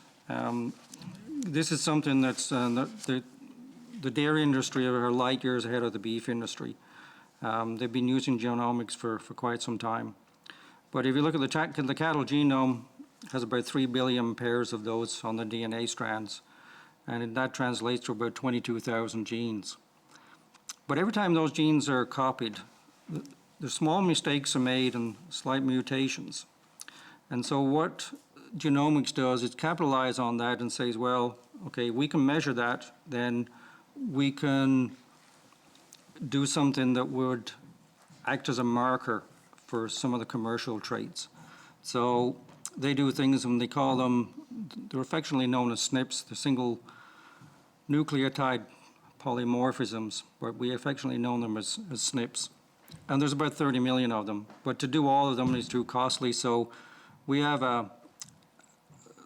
this is something that's, the dairy industry are light years ahead of the beef industry. They've been using genomics for quite some time. But if you look at the cattle genome, has about 3 billion pairs of those on the DNA strands, and that translates to about 22,000 genes. But every time those genes are copied, the small mistakes are made and slight mutations. And so what genomics does is capitalize on that and says, well, okay, we can measure that, then we can do something that would act as a marker for some of the commercial traits. So they do things, and they call them, they're affectionately known as SNPs, the single nucleotide polymorphisms, but we affectionately know them as SNPs. And there's about 30 million of them, but to do all of them is too costly, so we have a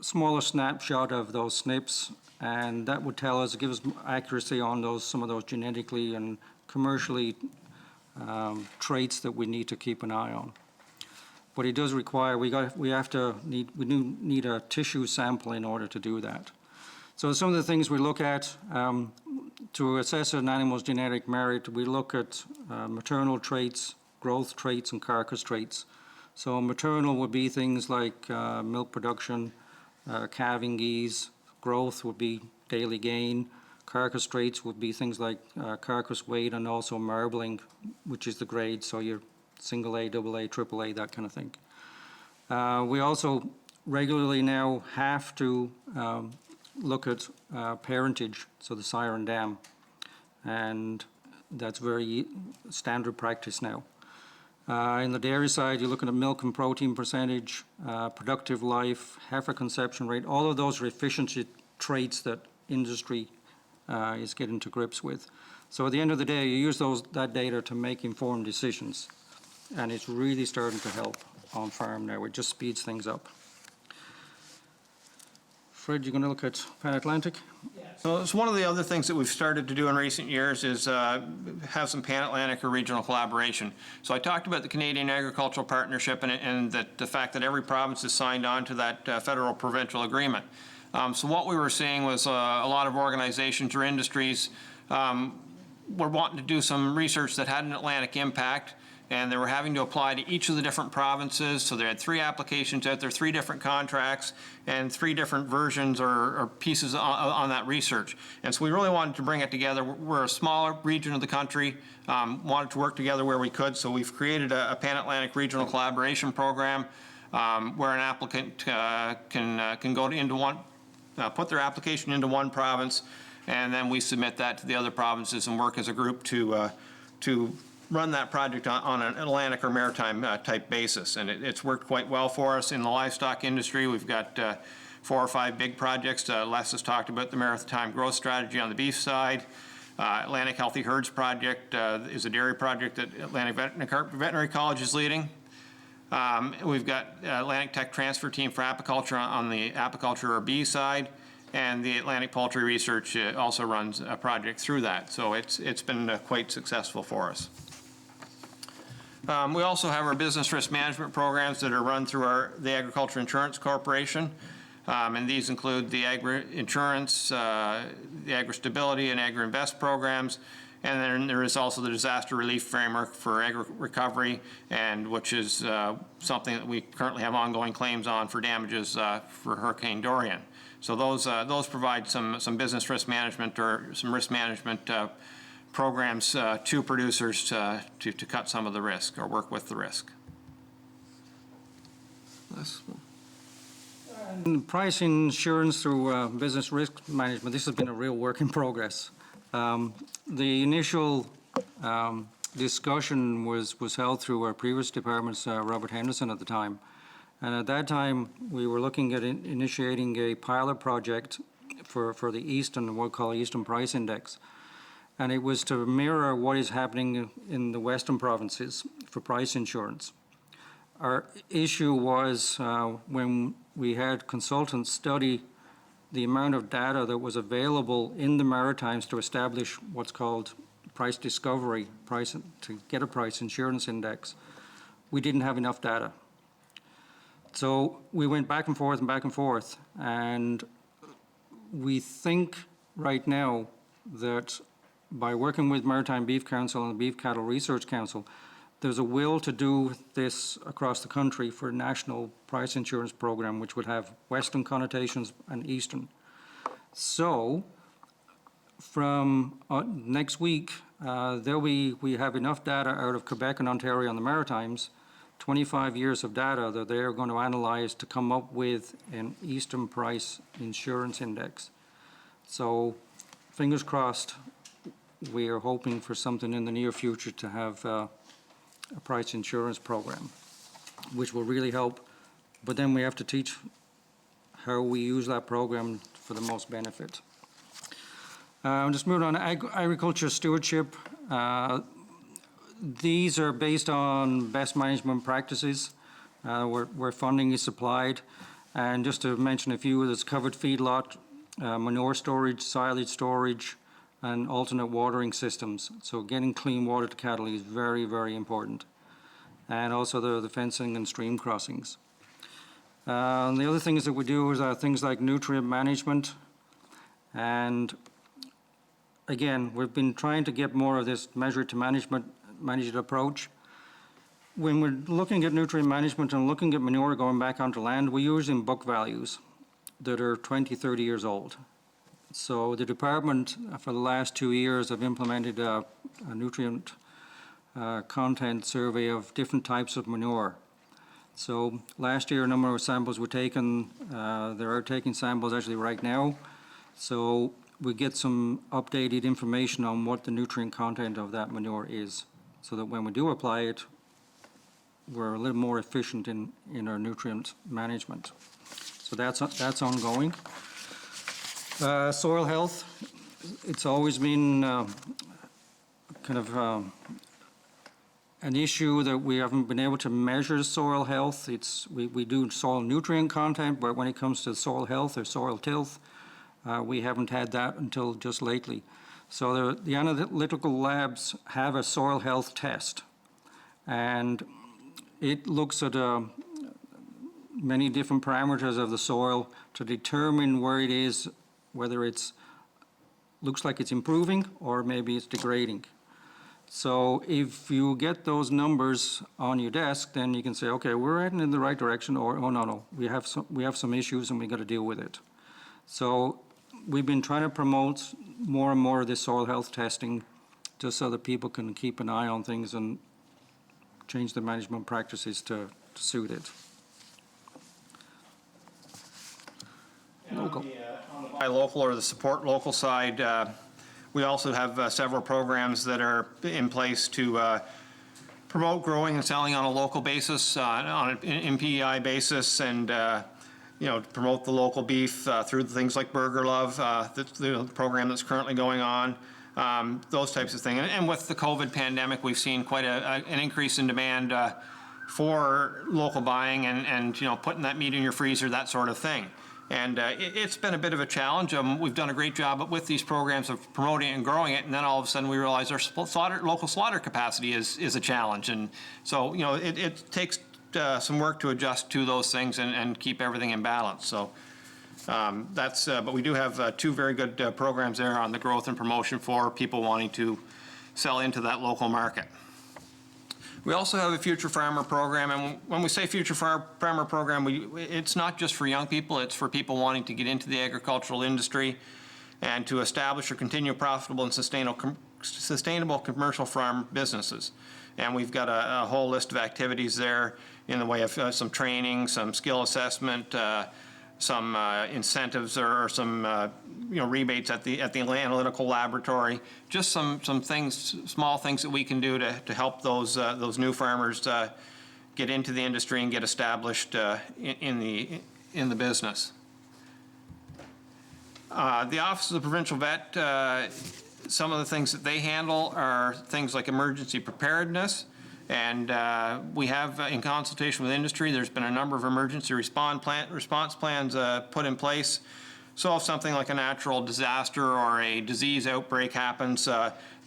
smaller snapshot of those SNPs, and that would tell us, give us accuracy on those, some of those genetically and commercially traits that we need to keep an eye on. But it does require, we do need a tissue sample in order to do that. So some of the things we look at to assess an animal's genetic merit, we look at maternal traits, growth traits, and carcass traits. So maternal would be things like milk production, calving ease. Growth would be daily gain. Carcass traits would be things like carcass weight and also marbling, which is the grade, so your single A, double A, triple A, that kind of thing. We also regularly now have to look at parentage, so the sire and dam, and that's very standard practice now. In the dairy side, you're looking at milk and protein percentage, productive life, heifer conception rate. All of those are efficiency traits that industry is getting to grips with. So at the end of the day, you use that data to make informed decisions, and it's really starting to help on farm now. It just speeds things up. Fred, you're going to look at Pan Atlantic? So it's one of the other things that we've started to do in recent years is have some Pan-Atlantic or regional collaboration. So I talked about the Canadian Agricultural Partnership and the fact that every province has signed on to that federal provincial agreement. So what we were seeing was a lot of organizations or industries were wanting to do some research that had an Atlantic impact, and they were having to apply to each of the different provinces. So they had 3 applications out there, 3 different contracts, and 3 different versions or pieces on that research. And so we really wanted to bring it together. We're a smaller region of the country, wanted to work together where we could. So we've created a Pan-Atlantic Regional Collaboration Program where an applicant can go into one, put their application into one province, and then we submit that to the other provinces and work as a group to run that project on an Atlantic or Maritime type basis. And it's worked quite well for us in the livestock industry. We've got 4 or 5 big projects. Les has talked about the Maritime growth strategy on the beef side. Atlantic Healthy Herds Project is a dairy project that Atlantic Veterinary College is leading. We've got Atlantic Tech Transfer Team for apiculture on the apiculture or bee side, and the Atlantic Poultry Research also runs a project through that. So it's been quite successful for us. We also have our business risk management programs that are run through the Agriculture Insurance Corporation. And these include the agri-insurance, the agri-stability and agri-invest programs. And then there is also the disaster relief framework for agri-recovery, and which is something that we currently have ongoing claims on for damages for Hurricane Dorian. So those provide some business risk management or some risk management programs to producers to cut some of the risk or work with the risk. Price insurance through business risk management, this has been a real work in progress. The initial discussion was held through our previous department's Robert Henderson at the time. And at that time, we were looking at initiating a pilot project for the Eastern, what we call Eastern Price Index. And it was to mirror what is happening in the Western provinces for price insurance. Our issue was when we had consultants study the amount of data that was available in the Maritimes to establish what's called price discovery, to get a price insurance index. We didn't have enough data. So we went back and forth, and we think right now that by working with Maritime Beef Council and the Beef Cattle Research Council, there's a will to do this across the country for a national price insurance program, which would have Western connotations and Eastern. So from next week, we have enough data out of Quebec and Ontario and the Maritimes, 25 years of data that they're going to analyze to come up with an Eastern price insurance index. So fingers crossed, we are hoping for something in the near future to have a price insurance program, which will really help. But then we have to teach how we use that program for the most benefit. Just moving on to agriculture stewardship. These are based on best management practices where funding is supplied. And just to mention a few, there's covered feedlot, manure storage, silage storage, and alternate watering systems. So getting clean water to cattle is very, very important. And also the fencing and stream crossings. And the other things that we do is things like nutrient management. And again, we've been trying to get more of this measured to managed approach. When we're looking at nutrient management and looking at manure going back onto land, we're using book values that are 20, 30 years old. So the department for the last 2 years have implemented a nutrient content survey of different types of manure. So last year a number of samples were taken. They are taking samples actually right now. So we get some updated information on what the nutrient content of that manure is, so that when we do apply it, we're a little more efficient in our nutrient management. So that's ongoing. Soil health, it's always been kind of an issue that we haven't been able to measure soil health. We do soil nutrient content, but when it comes to soil health or soil tilth, we haven't had that until just lately. So the analytical labs have a soil health test, and it looks at many different parameters of the soil to determine where it is, whether it's looks like it's improving or maybe it's degrading. So if you get those numbers on your desk, then you can say, okay, we're heading in the right direction, or oh no, we have some issues and we got to deal with it. So we've been trying to promote more and more of this soil health testing, just so that people can keep an eye on things and change the management practices to suit it. Local. On the buy local or the support local side, we also have several programs that are in place to promote growing and selling on a local basis, on an MPEI basis, and promote the local beef through things like Burger Love, the program that's currently going on, those types of things. And with the COVID pandemic, we've seen quite an increase in demand for local buying and putting that meat in your freezer, that sort of thing. And it's been a bit of a challenge. We've done a great job with these programs of promoting and growing it, and then all of a sudden we realize our local slaughter capacity is a challenge. And so, it takes some work to adjust to those things and keep everything in balance. So but we do have two very good programs there on the growth and promotion for people wanting to sell into that local market. We also have a Future Farmer program, and when we say Future Farmer program, it's not just for young people, it's for people wanting to get into the agricultural industry and to establish or continue profitable and sustainable commercial farm businesses. And we've got a whole list of activities there in the way of some training, some skill assessment, some incentives or some rebates at the analytical laboratory. Just some things, small things that we can do to help those new farmers get into the industry and get established in the business. The Office of the Provincial Vet, some of the things that they handle are things like emergency preparedness. And we have, in consultation with industry, there's been a number of emergency response plans put in place. So if something like a natural disaster or a disease outbreak happens,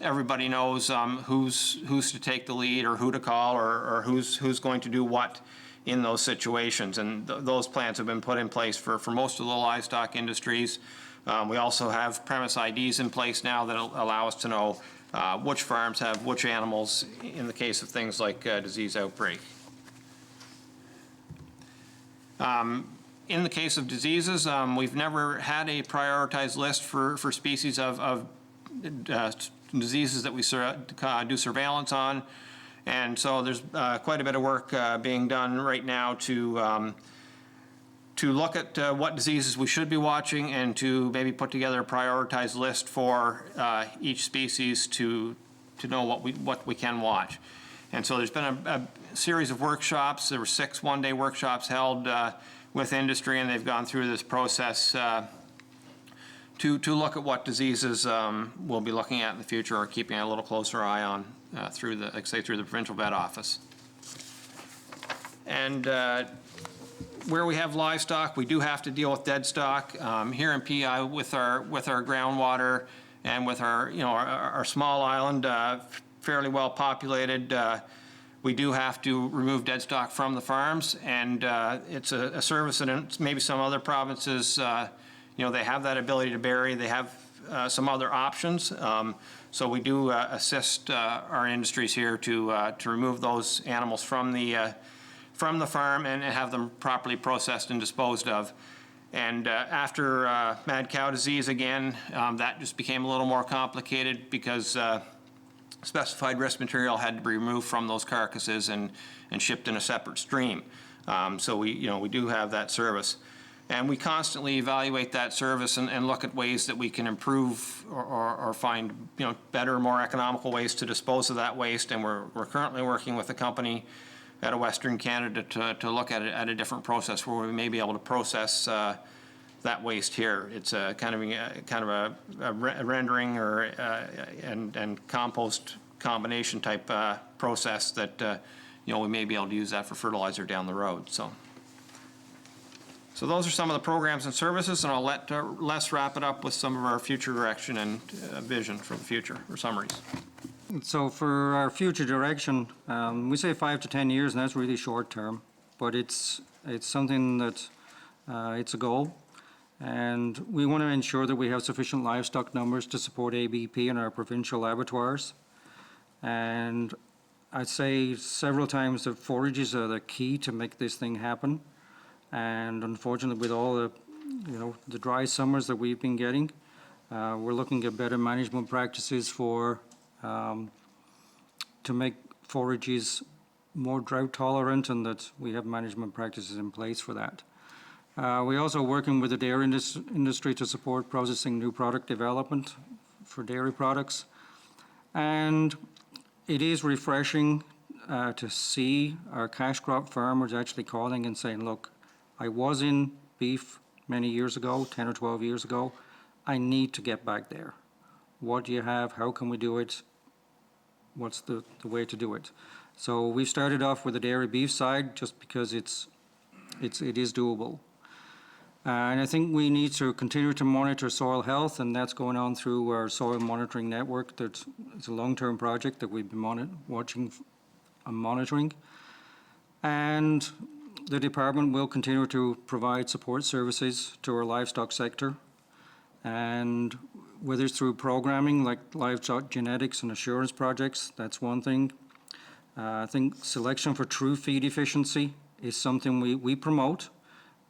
everybody knows who's to take the lead or who to call or who's going to do what in those situations. And those plans have been put in place for most of the livestock industries. We also have premise IDs in place now that allow us to know which farms have which animals in the case of things like disease outbreak. In the case of diseases, we've never had a prioritized list for species of diseases that we do surveillance on. And so there's quite a bit of work being done right now to look at what diseases we should be watching and to maybe put together a prioritized list for each species to know what we can watch. And so there's been a series of workshops. There were 6 one-day workshops held with industry, and they've gone through this process to look at what diseases we'll be looking at in the future or keeping a little closer eye on through the provincial vet office. And where we have livestock, we do have to deal with dead stock. Here in PI, with our groundwater and with our small island, fairly well populated, we do have to remove dead stock from the farms, and it's a service that maybe some other provinces, they have that ability to bury. They have some other options. So we do assist our industries here to remove those animals from the farm and have them properly processed and disposed of. And after mad cow disease again, that just became a little more complicated because specified risk material had to be removed from those carcasses and shipped in a separate stream. So we do have that service. And we constantly evaluate that service and look at ways that we can improve or find better, more economical ways to dispose of that waste. And we're currently working with a company out of Western Canada to look at it at a different process where we may be able to process that waste here. It's a kind of a rendering or and compost combination type process that we may be able to use that for fertilizer down the road. So those are some of the programs and services, and I'll let Les wrap it up with some of our future direction and vision for the future, or summaries. So for our future direction, we say 5 to 10 years, and that's really short term, but it's something that it's a goal. And we want to ensure that we have sufficient livestock numbers to support ABP in our provincial abattoirs. And I'd say several times that forages are the key to make this thing happen. And unfortunately, with all the dry summers that we've been getting, we're looking at better management practices to make forages more drought tolerant, and that we have management practices in place for that. We're also working with the dairy industry to support processing new product development for dairy products. And it is refreshing to see our cash crop farmers actually calling and saying, look, I was in beef many years ago, 10 or 12 years ago. I need to get back there. What do you have? How can we do it? What's the way to do it? So we started off with the dairy beef side just because it is doable. And I think we need to continue to monitor soil health, and that's going on through our soil monitoring network. It's a long-term project that we've been watching and monitoring. And the department will continue to provide support services to our livestock sector. And whether it's through programming like livestock genetics and assurance projects, that's one thing. I think selection for true feed efficiency is something we promote,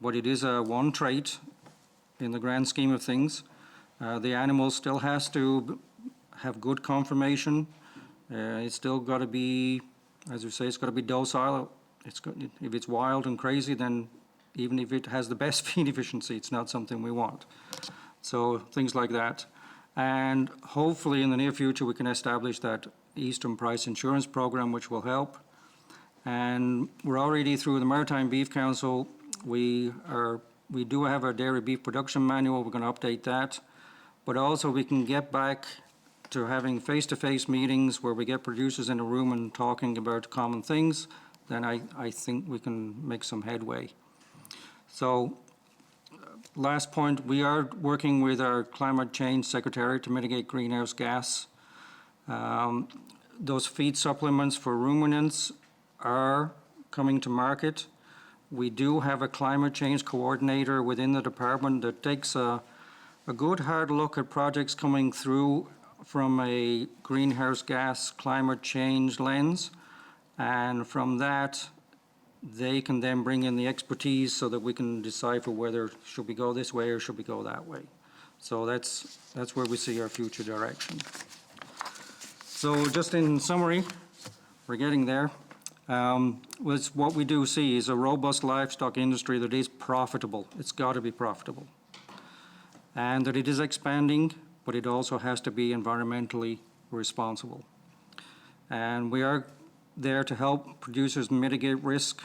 but it is one trait in the grand scheme of things. The animal still has to have good conformation. It's still got to be, as we say, it's got to be docile. If it's wild and crazy, then even if it has the best feed efficiency, it's not something we want. So things like that. And hopefully in the near future, we can establish that Eastern Price Insurance Program, which will help. And we're already through the Maritime Beef Council. We do have our dairy beef production manual. We're going to update that. But also we can get back to having face-to-face meetings where we get producers in a room and talking about common things. Then I think we can make some headway. So last point, we are working with our Climate Change Secretariat to mitigate greenhouse gas. Those feed supplements for ruminants are coming to market. We do have a climate change coordinator within the department that takes a a good hard look at projects coming through from a greenhouse gas climate change lens, and from that they can then bring in the expertise so that we can decipher whether should we go this way or should we go that way. So that's where we see our future direction. So just in summary, we're getting there. What we do see is a robust livestock industry that is profitable. It's got to be profitable. And that it is expanding, but it also has to be environmentally responsible. And we are there to help producers mitigate risk.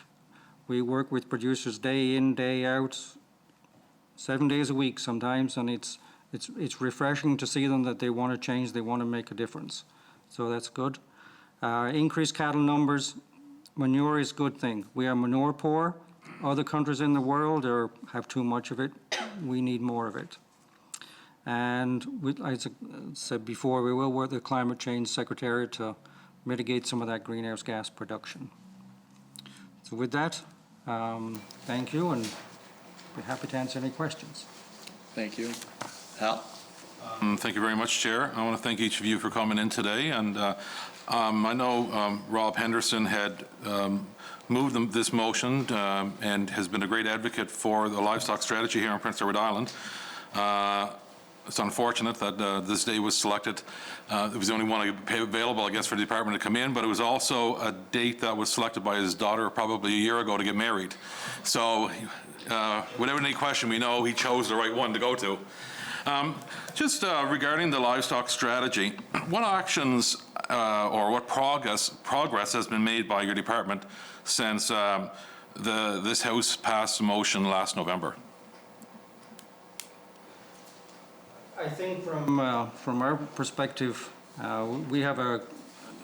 We work with producers day in, day out, 7 days a week sometimes, and it's refreshing to see them that they want to change, they want to make a difference. So that's good. Increased cattle numbers, manure is a good thing. We are manure poor. Other countries in the world have too much of it. We need more of it. And as I said before, we will work with the Climate Change Secretariat to mitigate some of that greenhouse gas production. So with that, thank you, and be happy to answer any questions. Thank you. Hal? Thank you very much, Chair. I want to thank each of you for coming in today. And I know Rob Henderson had moved this motion and has been a great advocate for the livestock strategy here in Prince Edward Island. It's unfortunate that this day was selected. It was the only one available, I guess, for the department to come in, but it was also a date that was selected by his daughter probably a year ago to get married. So whatever any question, we know he chose the right one to go to. Just regarding the livestock strategy, what actions or what progress has been made by your department since this House passed a motion last November? I think from our perspective, we have a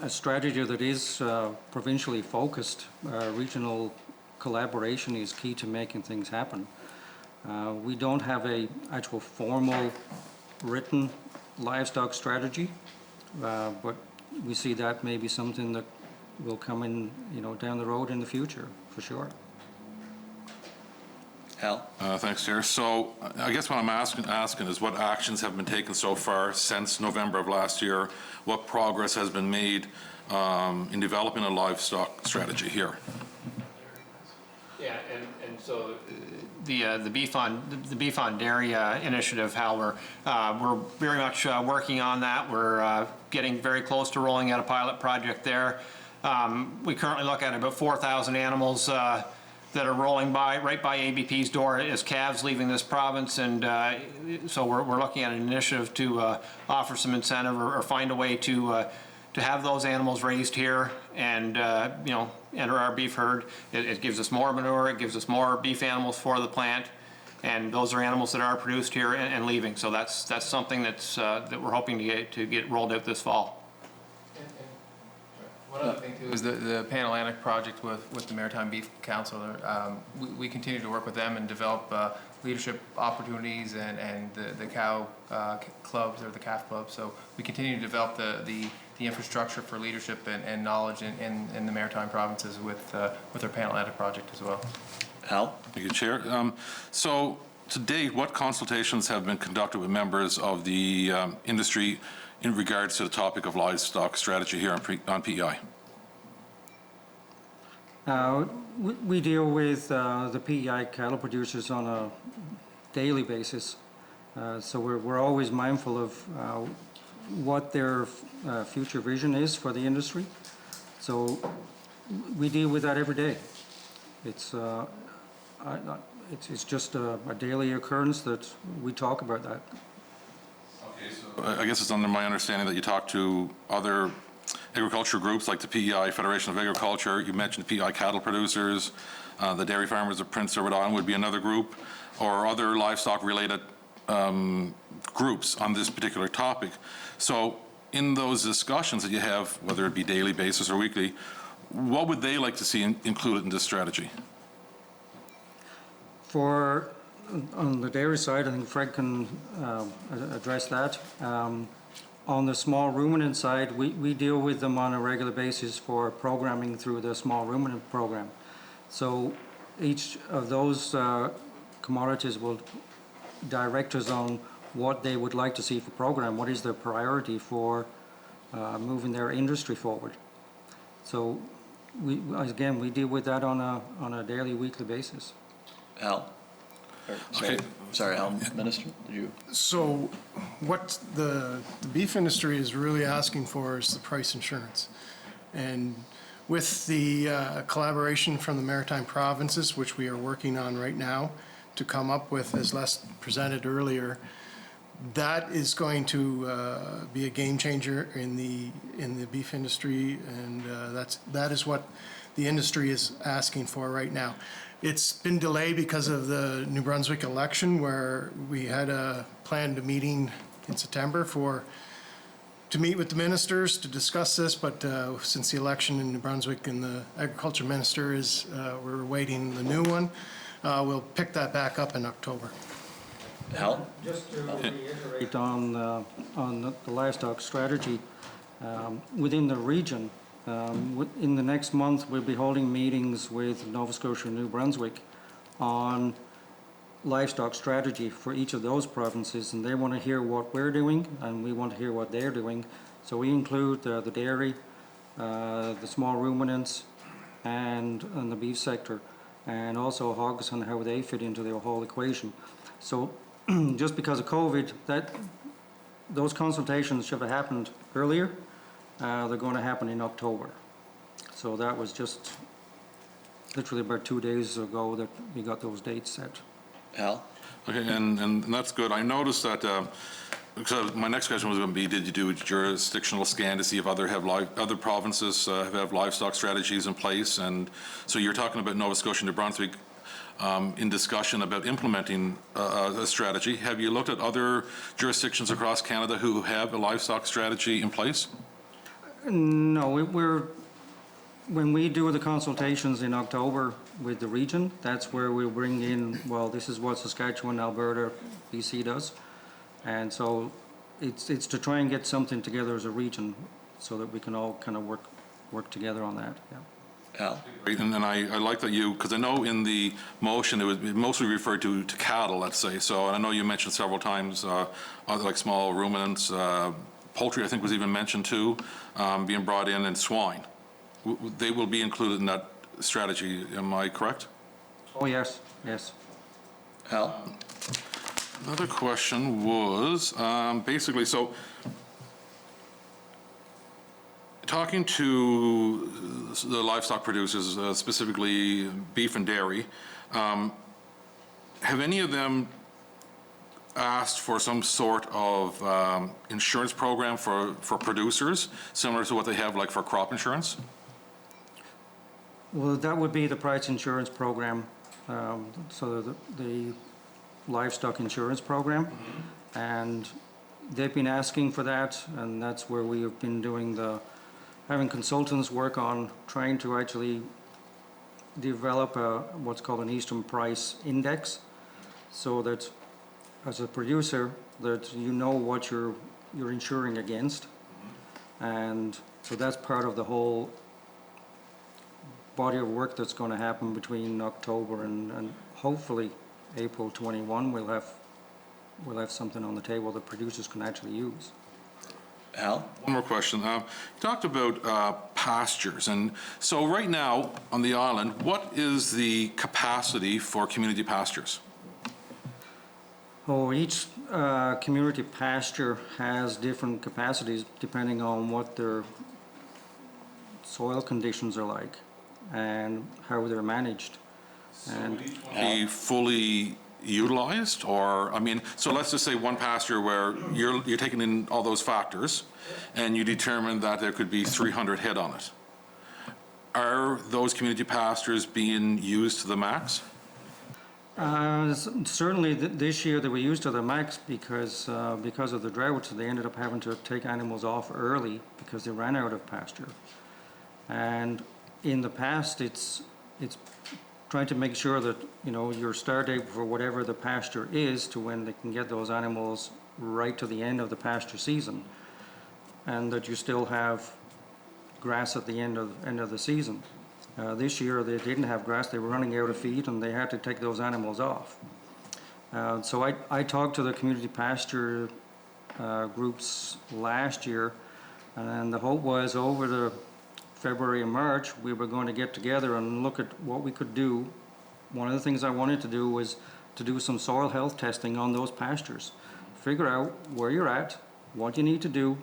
strategy that is provincially focused. Regional collaboration is key to making things happen. We don't have a actual formal written livestock strategy, but we see that may be something that will come in, down the road in the future, for sure. Hal? Thanks, Chair. So I guess what I'm asking is what actions have been taken so far since November of last year? What progress has been made in developing a livestock strategy here? Yeah, and so the beef on dairy initiative, Hal, we're very much working on that. We're getting very close to rolling out a pilot project there. We currently look at about 4,000 animals that are rolling right by ABP's door as calves leaving this province, and so we're looking at an initiative to offer some incentive or find a way to have those animals raised here and enter our beef herd. It gives us more manure, it gives us more beef animals for the plant, and those are animals that are produced here and leaving. So that's something that we're hoping to get rolled out this fall. One other thing too is the Pan-Atlantic project with the Maritime Beef Council. We continue to work with them and develop leadership opportunities and the cow clubs or the calf clubs. So we continue to develop the infrastructure for leadership and knowledge in the Maritime provinces with our Pan-Atlantic project as well. Hal? Thank you, Chair. So to date, what consultations have been conducted with members of the industry in regards to the topic of livestock strategy here on PEI? We deal with the PEI cattle producers on a daily basis, so we're always mindful of what their future vision is for the industry. So we deal with that every day. It's just a daily occurrence that we talk about that. I guess it's under my understanding that you talk to other agriculture groups like the PEI Federation of Agriculture. You mentioned PEI cattle producers, the dairy farmers of Prince Edward Island would be another group, or other livestock related groups on this particular topic. So in those discussions that you have, whether it be daily basis or weekly, what would they like to see included in this strategy? On the dairy side, I think Fred can address that. On the small ruminant side, we deal with them on a regular basis for programming through the small ruminant program. So each of those commodities will direct us on what they would like to see for program, what is their priority for moving their industry forward. So we deal with that on a daily, weekly basis. Al? Okay. Sorry, Al, Minister, did you? So what the beef industry is really asking for is the price insurance. And with the collaboration from the Maritime provinces, which we are working on right now to come up with, as Les presented earlier, that is going to be a game changer in the beef industry, and that is what the industry is asking for right now. It's been delayed because of the New Brunswick election, where we had a planned meeting in September to meet with the ministers to discuss this, but since the election in New Brunswick and the agriculture minister is, we're awaiting the new one, we'll pick that back up in October. Al? Just to reiterate on the livestock strategy, within the region, in the next month, we'll be holding meetings with Nova Scotia and New Brunswick on livestock strategy for each of those provinces, and they want to hear what we're doing, and we want to hear what they're doing. So we include the dairy, the small ruminants, and the beef sector, and also hogs and how they fit into the whole equation. So just because of COVID, those consultations should have happened earlier. They're going to happen in October. So that was just literally about 2 days ago that we got those dates set. Al? Okay, and that's good. I noticed that, because my next question was going to be, did you do a jurisdictional scan to see if other provinces have livestock strategies in place? And so you're talking about Nova Scotia and New Brunswick in discussion about implementing a strategy. Have you looked at other jurisdictions across Canada who have a livestock strategy in place? No, when we do the consultations in October with the region, that's where we'll bring in, well, this is what Saskatchewan, Alberta, BC does. And so it's to try and get something together as a region so that we can all kind of work together on that. Yeah. Al? Great, and I like that because I know in the motion it was mostly referred to cattle, let's say. So I know you mentioned several times like small ruminants, poultry I think was even mentioned too, being brought in, and swine. They will be included in that strategy, am I correct? Oh, yes, yes. Al? Another question was, basically, so talking to the livestock producers, specifically beef and dairy, have any of them asked for some sort of insurance program for producers, similar to what they have like for crop insurance? Well, that would be the price insurance program, so the livestock insurance program. Mm-hmm. And they've been asking for that, and that's where we have been doing having consultants work on trying to actually develop what's called an Eastern Price Index, so that as a producer, that you know what you're insuring against. Mm-hmm. And so that's part of the whole body of work that's going to happen between October and hopefully April 21. We'll have something on the table that producers can actually use. Al? One more question. You talked about pastures, and so right now on the island, what is the capacity for community pastures? Oh, each community pasture has different capacities depending on what their soil conditions are like and how they're managed. And Be fully utilized, or I mean, so let's just say one pasture where you're taking in all those factors, and you determine that there could be 300 head on it. Are those community pastures being used to the max? Certainly this year they were used to the max because of the drought. They ended up having to take animals off early because they ran out of pasture. And in the past, it's trying to make sure that, you know, your start date for whatever the pasture is to when they can get those animals right to the end of the pasture season, and that you still have grass at the end of the season. This year they didn't have grass, they were running out of feed, and they had to take those animals off. So I talked to the community pasture groups last year, and the hope was over the February and March, we were going to get together and look at what we could do. One of the things I wanted to do was to do some soil health testing on those pastures. Figure out where you're at, what you need to do,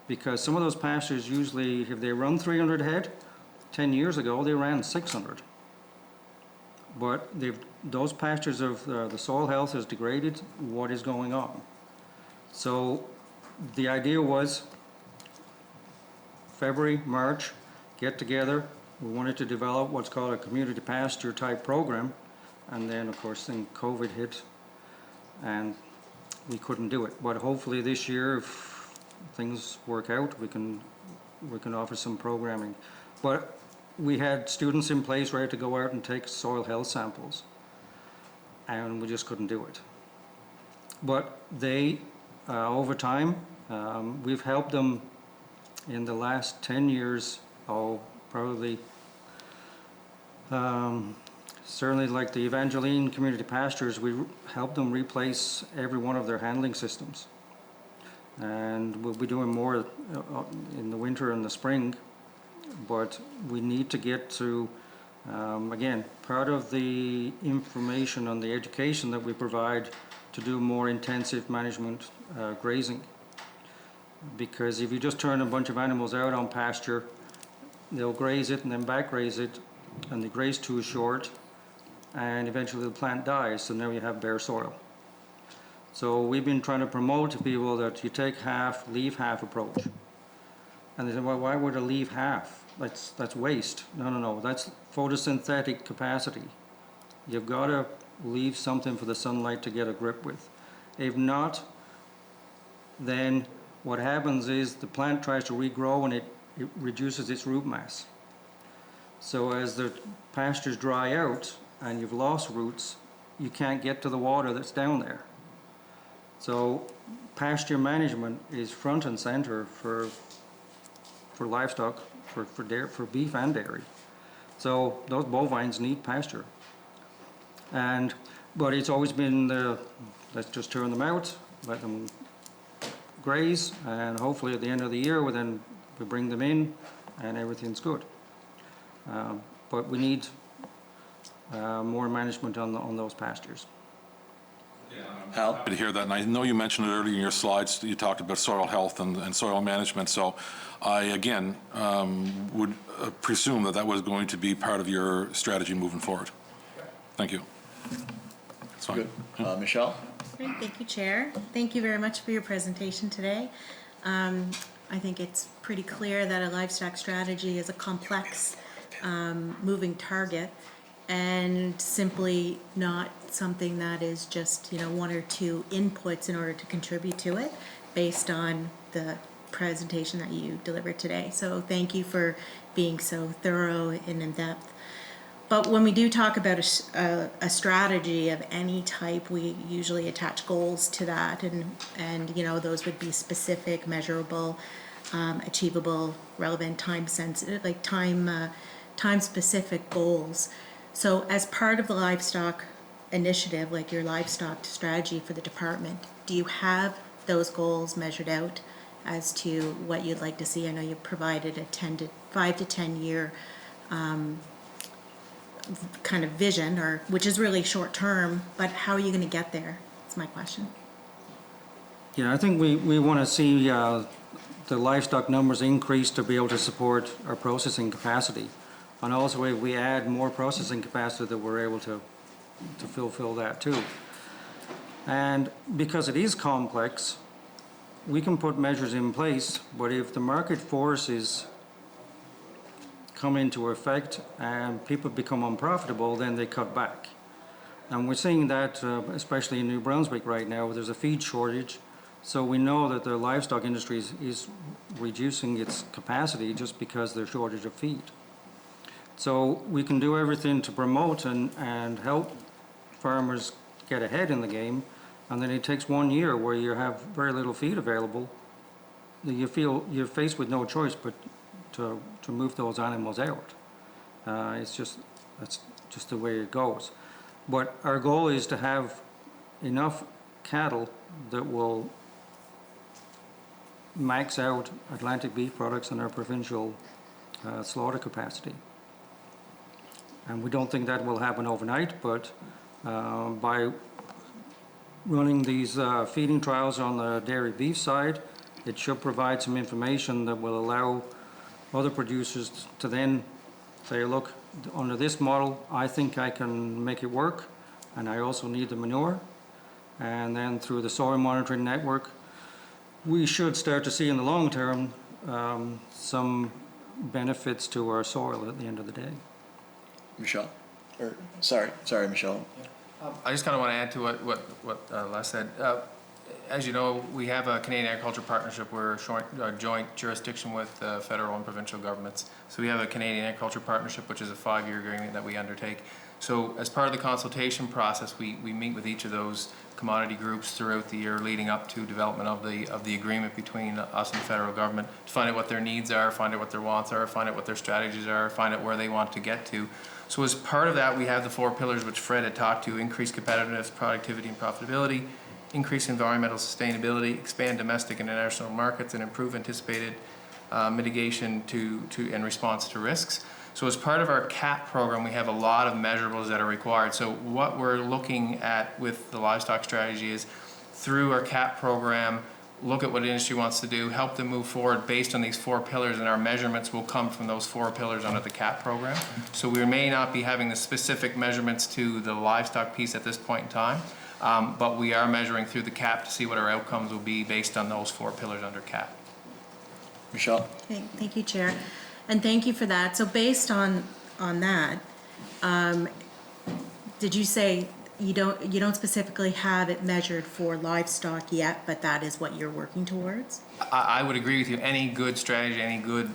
because some of those pastures usually, if they run 300 head, 10 years ago they ran 600. But those pastures of the soil health has degraded. What is going on? So the idea was February, March, get together. We wanted to develop what's called a community pasture type program, and then of course then COVID hit and we couldn't do it. But hopefully this year, if things work out, we can offer some programming. But we had students in place ready to go out and take soil health samples, and we just couldn't do it. But they, over time, we've helped them in the last 10 years, probably, certainly like the Evangeline community pastures, we helped them replace every one of their handling systems. And we'll be doing more in the winter and the spring, but we need to get to, again, part of the information and the education that we provide to do more intensive management grazing. Because if you just turn a bunch of animals out on pasture, they'll graze it and then back graze it, and they graze too short, and eventually the plant dies, so now you have bare soil. So we've been trying to promote to people that you take half, leave half approach. And they say, well, why would I leave half? That's waste. No, that's photosynthetic capacity. You've got to leave something for the sunlight to get a grip with. If not, then what happens is the plant tries to regrow and it reduces its root mass. So as the pastures dry out and you've lost roots, you can't get to the water that's down there. So pasture management is front and center for livestock, for beef and dairy. So those bovines need pasture. But it's always been let's just turn them out, let them graze, and hopefully at the end of the year we bring them in and everything's good. But we need more management on those pastures. Hal? Happy to hear that, and I know you mentioned it earlier in your slides, you talked about soil health and soil management, so I, again, would presume that was going to be part of your strategy moving forward. Thank you. That's fine. Good. Michelle? Great, thank you, Chair. Thank you very much for your presentation today. I think it's pretty clear that a livestock strategy is a complex moving target, and simply not something that is just, one or two inputs in order to contribute to it based on the presentation that you delivered today. So thank you for being so thorough and in-depth. But when we do talk about a strategy of any type, we usually attach goals to that, and those would be specific, measurable, achievable, relevant, time-sensitive, like time-specific goals. So as part of the livestock initiative, like your livestock strategy for the department, do you have those goals measured out as to what you'd like to see? I know you provided a 5 to 10 year kind of vision, which is really short term, but how are you going to get there? That's my question. Yeah, I think we want to see the livestock numbers increase to be able to support our processing capacity. And also if we add more processing capacity, that we're able to fulfill that too. And because it is complex, we can put measures in place, but if the market forces come into effect and people become unprofitable, then they cut back. And we're seeing that especially in New Brunswick right now, there's a feed shortage. So we know that the livestock industry is reducing its capacity just because there's shortage of feed. So we can do everything to promote and help farmers get ahead in the game, and then it takes 1 year where you have very little feed available. You feel you're faced with no choice but to move those animals out. That's just the way it goes. But our goal is to have enough cattle that will max out Atlantic beef products in our provincial slaughter capacity. And we don't think that will happen overnight, but by running these feeding trials on the dairy beef side, it should provide some information that will allow other producers to then say, look, under this model, I think I can make it work, and I also need the manure. And then through the soil monitoring network, we should start to see in the long term some benefits to our soil at the end of the day. Michelle? Sorry, Michelle. I just kind of want to add to what Les said. As you know, we have a Canadian Agriculture Partnership. We're a joint jurisdiction with federal and provincial governments. So we have a Canadian Agriculture Partnership, which is a 5-year agreement that we undertake. So as part of the consultation process, we meet with each of those commodity groups throughout the year leading up to development of the agreement between us and the federal government to find out what their needs are, find out what their wants are, find out what their strategies are, find out where they want to get to. So as part of that, we have the 4 pillars which Fred had talked to: increase competitiveness, productivity, and profitability, increase environmental sustainability, expand domestic and international markets, and improve anticipated mitigation and response to risks. So as part of our CAP program, we have a lot of measurables that are required. So what we're looking at with the livestock strategy is, through our CAP program, look at what industry wants to do, help them move forward based on these 4 pillars, and our measurements will come from those 4 pillars under the CAP program. So we may not be having the specific measurements to the livestock piece at this point in time, but we are measuring through the CAP to see what our outcomes will be based on those 4 pillars under CAP. Michelle? Okay, thank you, Chair. And thank you for that. So based on that, did you say you don't specifically have it measured for livestock yet, but that is what you're working towards? I would agree with you. Any good strategy, any good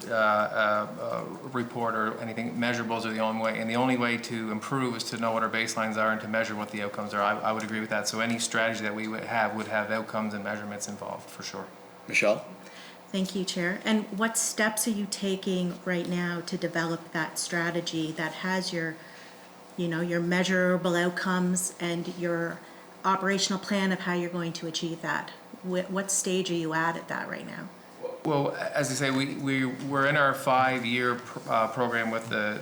report or anything, measurables are the only way. And the only way to improve is to know what our baselines are and to measure what the outcomes are. I would agree with that. So any strategy that we would have outcomes and measurements involved, for sure. Michelle? Thank you, Chair. And what steps are you taking right now to develop that strategy that has your measurable outcomes and your operational plan of how you're going to achieve that? What stage are you at that right now? Well, as I say, we're in our 5-year program with the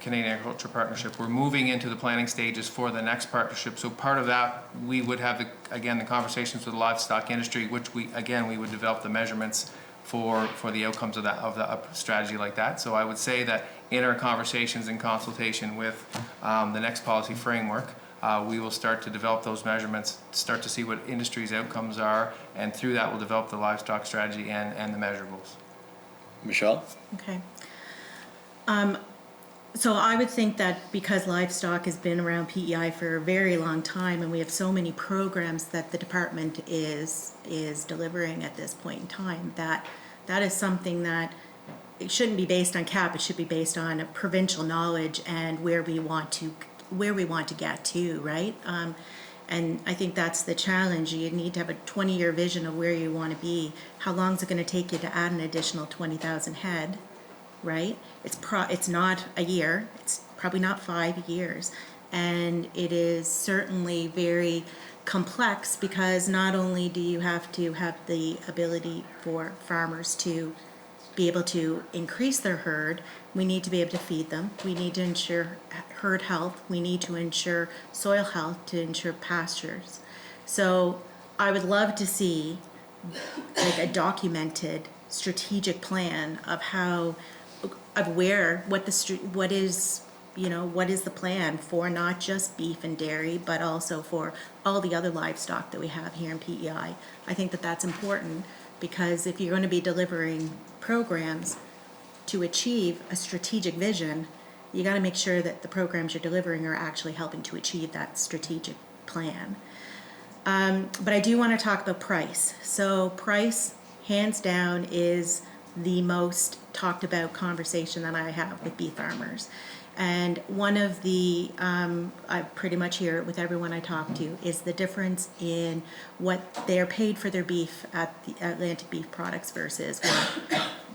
Canadian Agriculture Partnership. We're moving into the planning stages for the next partnership. So part of that, we would have, the conversations with the livestock industry, which we would develop the measurements for the outcomes of a strategy like that. So I would say that in our conversations and consultation with the next policy framework, we will start to develop those measurements, start to see what industry's outcomes are, and through that we'll develop the livestock strategy and the measurables. Michelle? Okay. So I would think that because livestock has been around PEI for a very long time, and we have so many programs that the department is delivering at this point in time, that is something that it shouldn't be based on CAP. It should be based on provincial knowledge and where we want to get to, right? And I think that's the challenge. You need to have a 20-year vision of where you want to be. How long is it going to take you to add an additional 20,000 head, right? It's not a year. It's probably not 5 years. And it is certainly very complex, because not only do you have to have the ability for farmers to be able to increase their herd, we need to be able to feed them. We need to ensure herd health. We need to ensure soil health, to ensure pastures. So I would love to see like a documented strategic plan of what is the plan for not just beef and dairy, but also for all the other livestock that we have here in PEI. I think that that's important, because if you're going to be delivering programs to achieve a strategic vision, you got to make sure that the programs you're delivering are actually helping to achieve that strategic plan. But I do want to talk about price. So price, hands down, is the most talked about conversation that I have with beef farmers. And one of the, I pretty much hear it with everyone I talk to, is the difference in what they're paid for their beef at the Atlantic Beef Products versus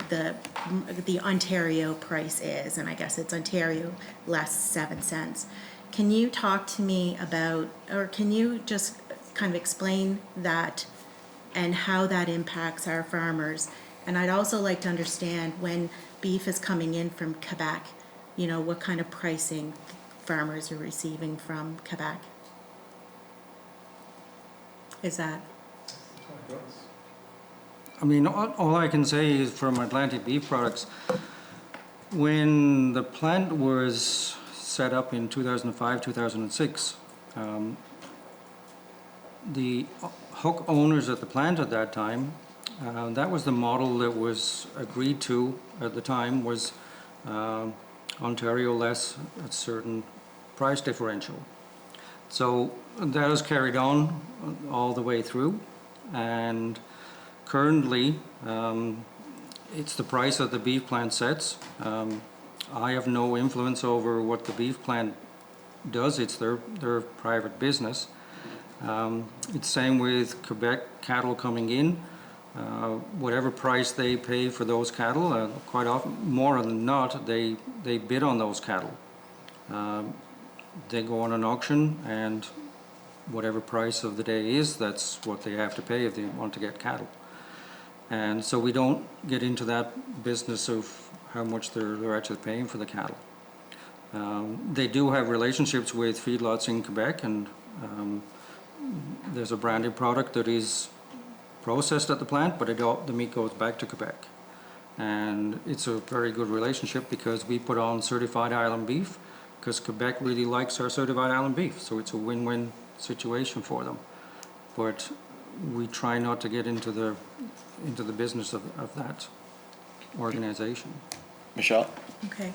what the Ontario price is. And I guess it's Ontario less 7 cents. can you talk to me about, or can you just kind of explain that and how that impacts our farmers? And I'd also like to understand when beef is coming in from Quebec, you know, what kind of pricing farmers are receiving from Quebec? Is that, I mean, all I can say is from Atlantic Beef Products, when the plant was set up in 2005, 2006, the hook owners at the plant at that time, that was the model that was agreed to at the time, was Ontario less a certain price differential. So that is carried on all the way through, and currently it's the price that the beef plant sets. I have no influence over what the beef plant does. It's their private business. It's same with Quebec cattle coming in. Whatever price they pay for those cattle, quite often, more than not, they bid on those cattle. They go on an auction, and whatever price of the day is, that's what they have to pay if they want to get cattle. And so we don't get into that business of how much they're actually paying for the cattle. They do have relationships with feedlots in Quebec, and there's a branded product that is processed at the plant, but the meat goes back to Quebec. And it's a very good relationship because we put on certified island beef, because Quebec really likes our certified island beef, so it's a win-win situation for them. But we try not to get into the business of that organization. Michelle? okay.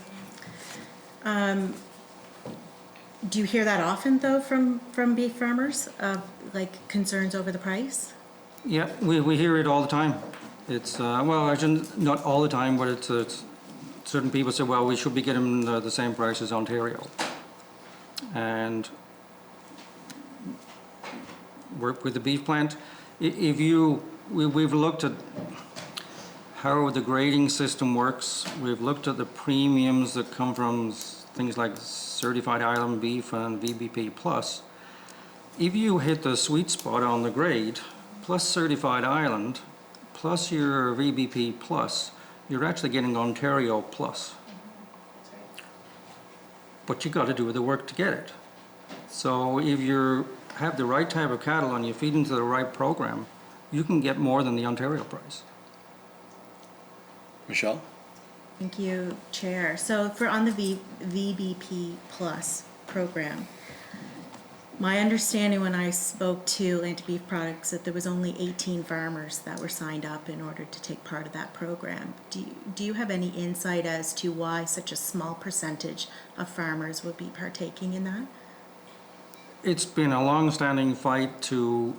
Do you hear that often, though, from beef farmers, like concerns over the price? Yeah, we hear it all the time. It's, well, actually, not all the time, but it's certain people say, well, we should be getting the same price as Ontario. And work with the beef plant. We've looked at how the grading system works. We've looked at the premiums that come from things like certified island beef and VBP plus. If you hit the sweet spot on the grade, plus certified island, plus your VBP plus, you're actually getting Ontario plus. But you got to do the work to get it. So if you have the right type of cattle and you feed into the right program, you can get more than the Ontario price. Michelle? Thank you, Chair. So on the VBP Plus program, my understanding when I spoke to Atlantic Beef Products that there was only 18 farmers that were signed up in order to take part of that program. Do you have any insight as to why such a small percentage of farmers would be partaking in that? It's been a long-standing fight to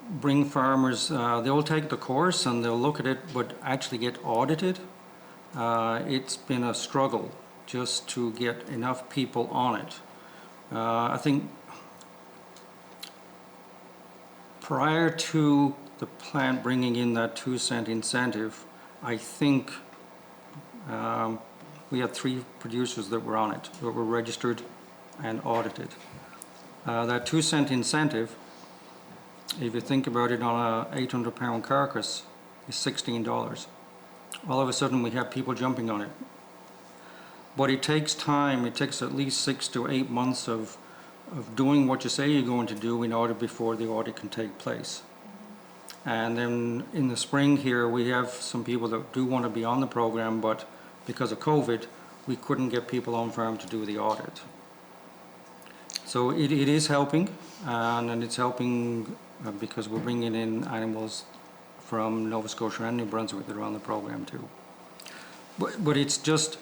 bring farmers, they'll take the course and they'll look at it, but actually get audited. It's been a struggle just to get enough people on it. I think prior to the plant bringing in that 2-cent incentive, I think we had 3 producers that were on it, that were registered and audited. That 2-cent incentive, if you think about it, on a 800-pound carcass, is $16. All of a sudden we have people jumping on it. But it takes time. It takes at least 6 to 8 months of doing what you say you're going to do in order before the audit can take place. And then in the spring here, we have some people that do want to be on the program, but because of COVID, we couldn't get people on farm to do the audit. So it is helping, and it's helping because we're bringing in animals from Nova Scotia and New Brunswick that are on the program too. But it's just,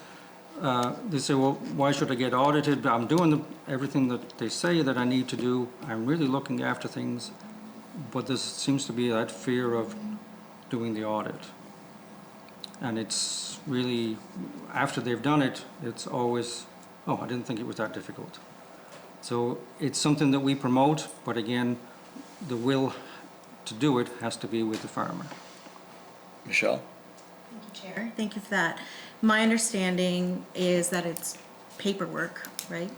they say, well, why should I get audited? I'm doing everything that they say that I need to do. I'm really looking after things, but there seems to be that fear of doing the audit. And it's really, after they've done it, it's always, oh, I didn't think it was that difficult. So it's something that we promote, but again, the will to do it has to be with the farmer. Michelle? Thank you, Chair. Thank you for that. My understanding is that it's paperwork, right?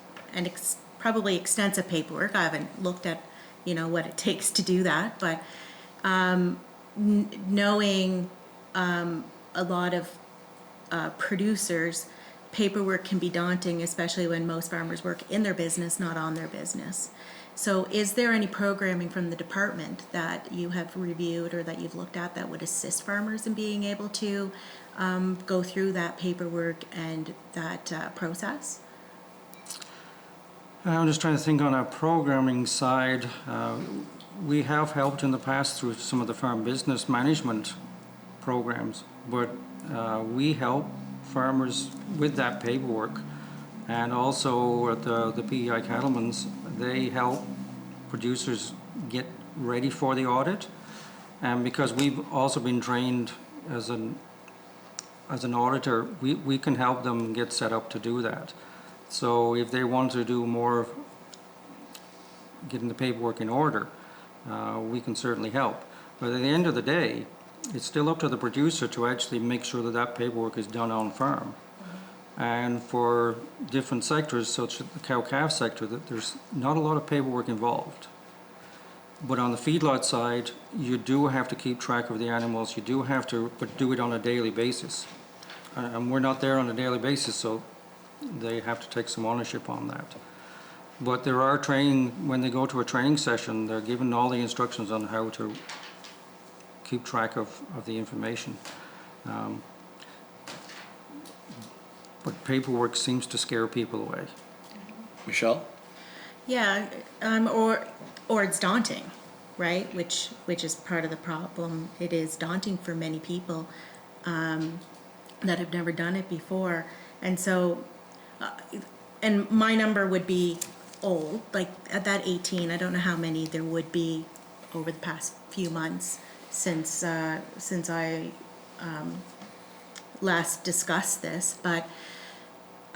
probably extensive paperwork. I haven't looked at, what it takes to do that, but knowing a lot of producers, paperwork can be daunting, especially when most farmers work in their business, not on their business. So is there any programming from the department that you have reviewed or that you've looked at that would assist farmers in being able to go through that paperwork and that process? I'm just trying to think on our programming side. We have helped in the past through some of the farm business management programs, but we help farmers with that paperwork. And also at the PEI Cattlemen's, they help producers get ready for the audit. And because we've also been trained as an auditor, we can help them get set up to do that. So if they want to do more getting the paperwork in order, we can certainly help. But at the end of the day, it's still up to the producer to actually make sure that that paperwork is done on farm. And for different sectors, such as the cow-calf sector, that there's not a lot of paperwork involved. But on the feedlot side, you do have to keep track of the animals. You do have to, but do it on a daily basis. And we're not there on a daily basis, so they have to take some ownership on that. But there are training, when they go to a training session, they're given all the instructions on how to keep track of the information. But paperwork seems to scare people away. Michelle? Yeah, or it's daunting, right? Which is part of the problem. It is daunting for many people that have never done it before, and so, and my number would be old, like at that 18. I don't know how many there would be over the past few months since I last discussed this, but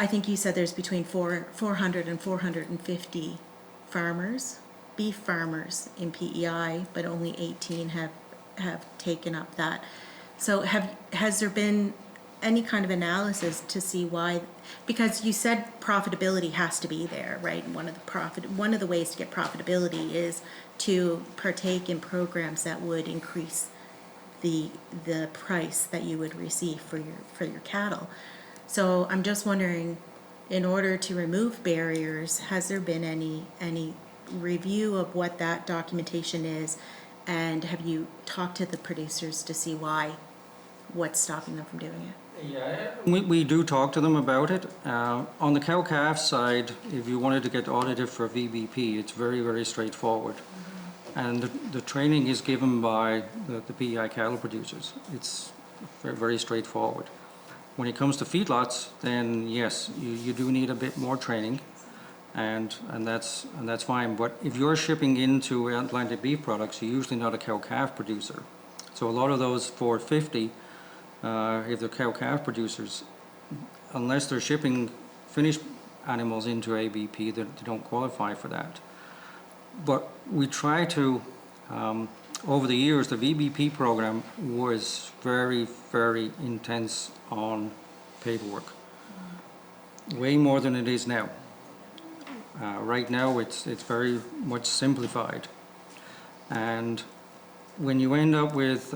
I think you said there's between 400 and 450 farmers, beef farmers in PEI, but only 18 have taken up that. So has there been any kind of analysis to see why? Because you said profitability has to be there, right? And one of the ways to get profitability is to partake in programs that would increase the price that you would receive for your cattle. So I'm just wondering, in order to remove barriers, has there been any review of what that documentation is, and have you talked to the producers to see what's stopping them from doing it? Yeah, we do talk to them about it. On the cow-calf side, if you wanted to get audited for VBP, it's very, very straightforward. And the training is given by the PEI cattle producers. It's very, very straightforward. When it comes to feedlots, then yes, you do need a bit more training, and that's fine. But if you're shipping into Atlantic beef products, you're usually not a cow-calf producer. So a lot of those 450, if they're cow-calf producers, unless they're shipping finished animals into ABP, they don't qualify for that. But we try to, over the years, the VBP program was very, very intense on paperwork. Way more than it is now. Right now, it's very much simplified. And when you end up with,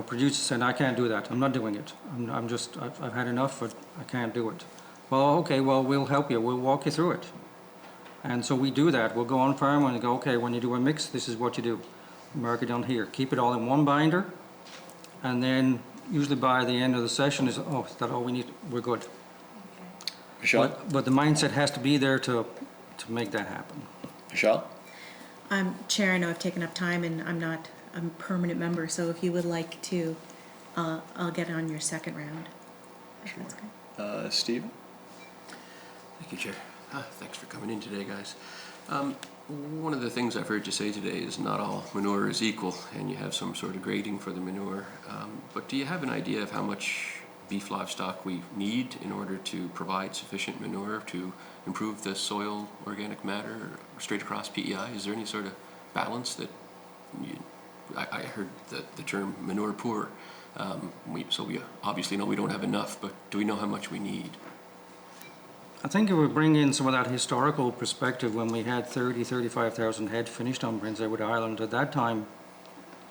producers saying, I can't do that, I'm not doing it. I've had enough, but I can't do it. Well, okay, well, we'll help you. We'll walk you through it. And so we do that. We'll go on farm and go, okay, when you do a mix, this is what you do. Mark it down here. Keep it all in one binder. And then usually by the end of the session is, oh, is that all we need? We're good. Michelle? But the mindset has to be there to make that happen. Michelle? Chair, I know I've taken up time and I'm a permanent member, so if you would like to, I'll get on your second round. Sure. That's good. Stephen? Thank you, Chair. Thanks for coming in today, guys. One of the things I've heard you say today is not all manure is equal, and you have some sort of grading for the manure. But do you have an idea of how much beef livestock we need in order to provide sufficient manure to improve the soil organic matter straight across PEI? Is there any sort of balance that I heard the term manure poor. So we obviously know we don't have enough, but do we know how much we need? I think if we bring in some of that historical perspective, when we had 35,000 head finished on Prince Edward Island, at that time,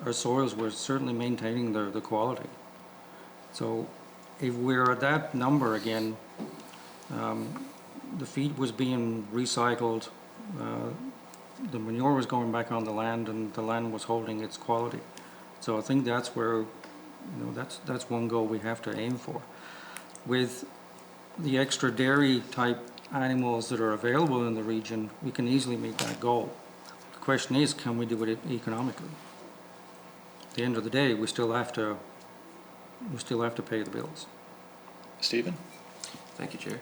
our soils were certainly maintaining the quality. So if we're at that number again, the feed was being recycled, the manure was going back on the land, and the land was holding its quality. So I think that's where, you know, that's one goal we have to aim for. With the extra dairy type animals that are available in the region, we can easily meet that goal. The question is, can we do it economically? At the end of the day, we still have to pay the bills. Stephen? Thank you, Chair.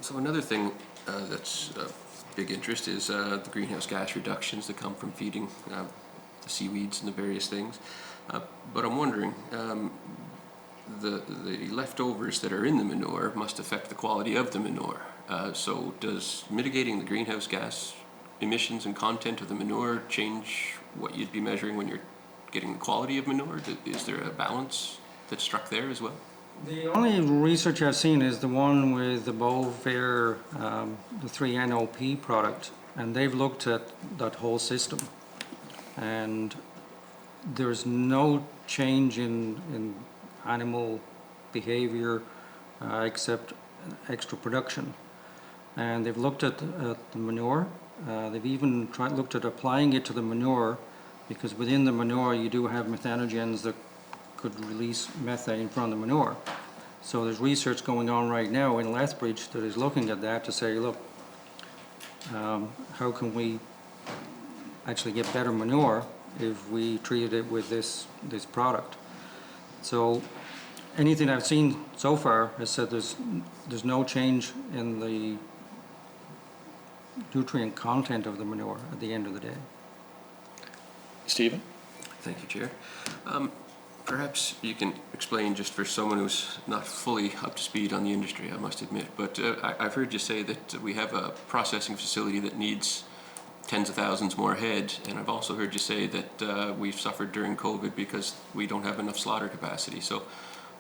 So another thing that's of big interest is the greenhouse gas reductions that come from feeding the seaweeds and the various things. But I'm wondering, the leftovers that are in the manure must affect the quality of the manure. So does mitigating the greenhouse gas emissions and content of the manure change what you'd be measuring when you're getting the quality of manure? Is there a balance that's struck there as well? The only research I've seen is the one with the Bovair, the 3-NOP product, and they've looked at that whole system. And there's no change in animal behavior except extra production. And they've looked at the manure. They've even looked at applying it to the manure, because within the manure you do have methanogens that could release methane from the manure. So there's research going on right now in Lethbridge that is looking at that to say, look, how can we actually get better manure if we treated it with this product? So anything I've seen so far has said there's no change in the nutrient content of the manure at the end of the day. Stephen? Thank you, Chair. Perhaps you can explain, just for someone who's not fully up to speed on the industry, I must admit, but I've heard you say that we have a processing facility that needs tens of thousands more head, and I've also heard you say that we've suffered during COVID because we don't have enough slaughter capacity. So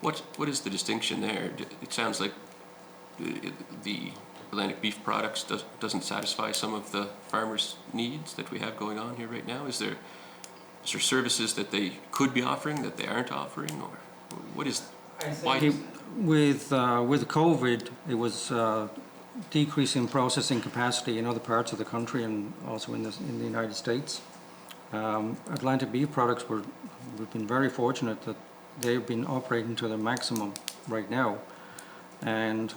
what is the distinction there? It sounds like the Atlantic beef products doesn't satisfy some of the farmers' needs that we have going on here right now. Is there services that they could be offering that they aren't offering, or what is? With COVID, it was decreasing processing capacity in other parts of the country and also in the United States. Atlantic beef products we've been very fortunate that they've been operating to their maximum right now, and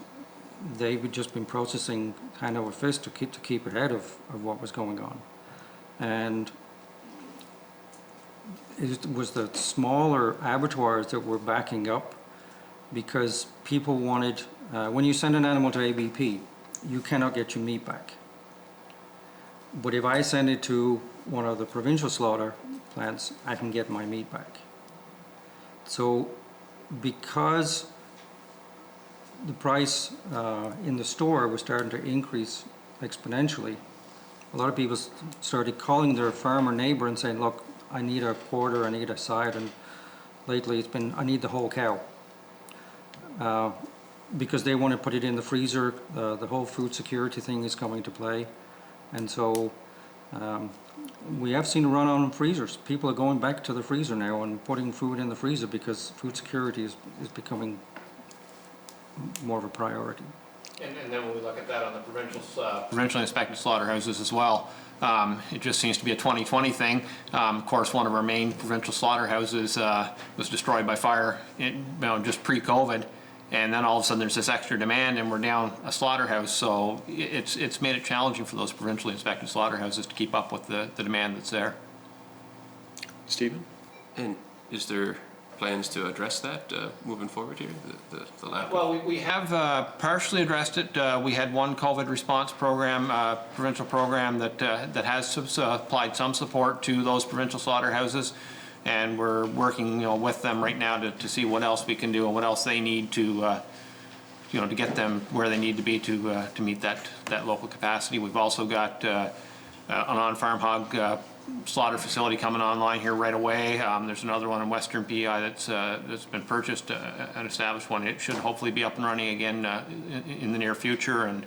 they've just been processing hand over fist to keep ahead of what was going on. And it was the smaller abattoirs that were backing up, because people wanted, when you send an animal to ABP, you cannot get your meat back. But if I send it to one of the provincial slaughter plants, I can get my meat back. So because the price in the store was starting to increase exponentially, a lot of people started calling their farmer neighbor and saying, look, I need a quarter, I need a side, and lately it's been, I need the whole cow. Because they want to put it in the freezer, the whole food security thing is coming to play. And so we have seen a run on freezers. People are going back to the freezer now and putting food in the freezer because food security is becoming more of a priority. And then when we look at that on the provincially inspected slaughterhouses as well, it just seems to be a 2020 thing. Of course, one of our main provincial slaughterhouses was destroyed by fire just pre-COVID, and then all of a sudden there's this extra demand and we're down a slaughterhouse. So it's made it challenging for those provincially inspected slaughterhouses to keep up with the demand that's there. Stephen? And is there plans to address that moving forward here, the lab? Well, we have partially addressed it. We had one COVID response program, provincial program that has applied some support to those provincial slaughterhouses, and we're working with them right now to see what else we can do and what else they need to to get them where they need to be to meet that local capacity. We've also got an on-farm hog slaughter facility coming online here right away. There's another one in Western PEI that's been purchased, an established one. It should hopefully be up and running again in the near future. And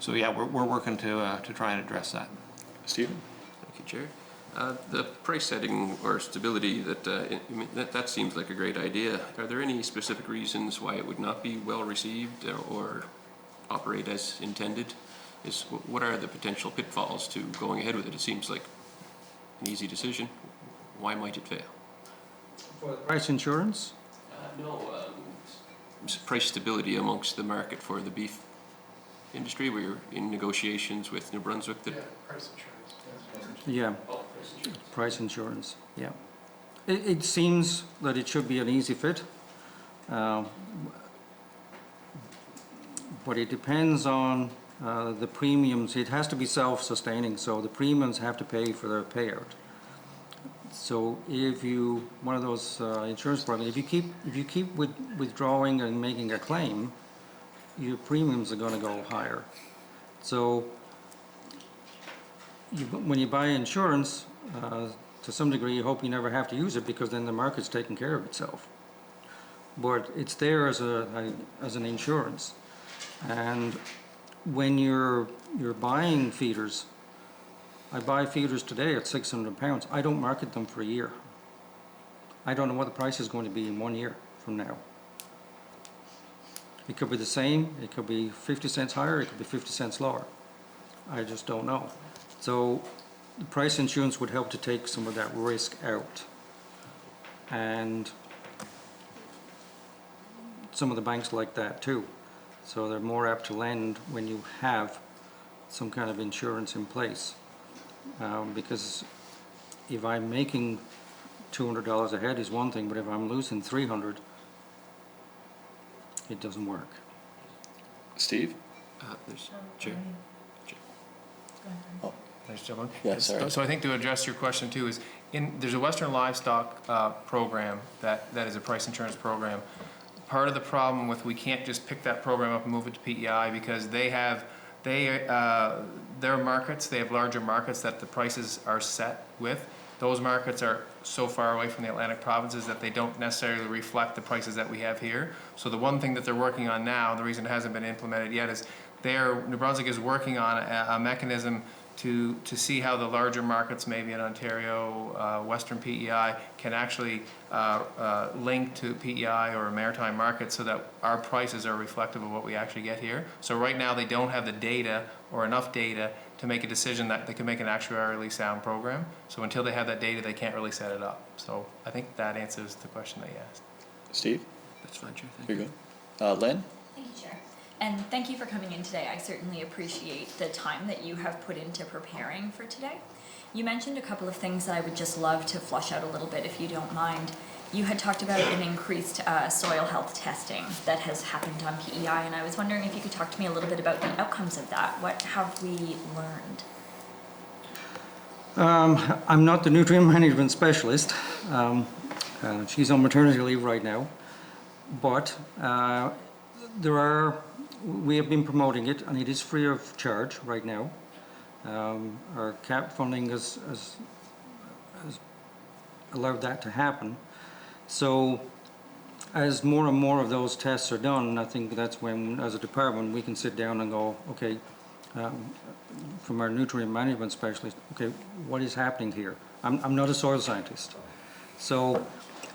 so, yeah, we're working to try and address that. Stephen? Thank you, Chair. The price setting or stability, that seems like a great idea. Are there any specific reasons why it would not be well received or operate as intended? What are the potential pitfalls to going ahead with it? It seems like an easy decision. Why might it fail? For the price insurance? No, price stability amongst the market for the beef industry. We're in negotiations with New Brunswick that... price insurance. Yeah, price insurance, yeah. It seems that it should be an easy fit. But it depends on the premiums. It has to be self-sustaining, so the premiums have to pay for their payout. So if you, one of those insurance programs, if you keep withdrawing and making a claim, your premiums are going to go higher. So when you buy insurance, to some degree, you hope you never have to use it because then the market's taking care of itself. But it's there as an insurance. And when you're buying feeders, I buy feeders today at £600. I don't market them for a year. I don't know what the price is going to be in 1 year from now. It could be the same, it could be 50 cents higher, it could be 50 cents lower. I just don't know. So the price insurance would help to take some of that risk out. And some of the banks like that too. So they're more apt to lend when you have some kind of insurance in place. Because if I'm making $200 a head is one thing, but if I'm losing $300, it doesn't work. Steve? There's Chair. Nice gentleman. Yeah, sorry. So I think to address your question too is, there's a Western Livestock program that is a price insurance program. Part of the problem with, we can't just pick that program up and move it to PEI because their markets, they have larger markets that the prices are set with. Those markets are so far away from the Atlantic provinces that they don't necessarily reflect the prices that we have here. So the one thing that they're working on now, the reason it hasn't been implemented yet, is New Brunswick is working on a mechanism to see how the larger markets, maybe in Ontario, Western PEI, can actually link to PEI or a maritime market so that our prices are reflective of what we actually get here. So right now they don't have the data or enough data to make a decision that they can make an actuarially sound program. So until they have that data, they can't really set it up. So I think that answers the question that you asked. Steve? That's fine, Chair. Thank Here you. you go. Len? Thank you, Chair. And thank you for coming in today. I certainly appreciate the time that you have put into preparing for today. You mentioned a couple of things that I would just love to flush out a little bit, if you don't mind. You had talked about an increased soil health testing that has happened on PEI, and I was wondering if you could talk to me a little bit about the outcomes of that. What have we learned? I'm not the nutrient management specialist. She's on maternity leave right now. But we have been promoting it, and it is free of charge right now. Our CAP funding has allowed that to happen. So as more and more of those tests are done, I think that's when, as a department, we can sit down and go, okay, from our nutrient management specialist, okay, what is happening here? I'm not a soil scientist. So,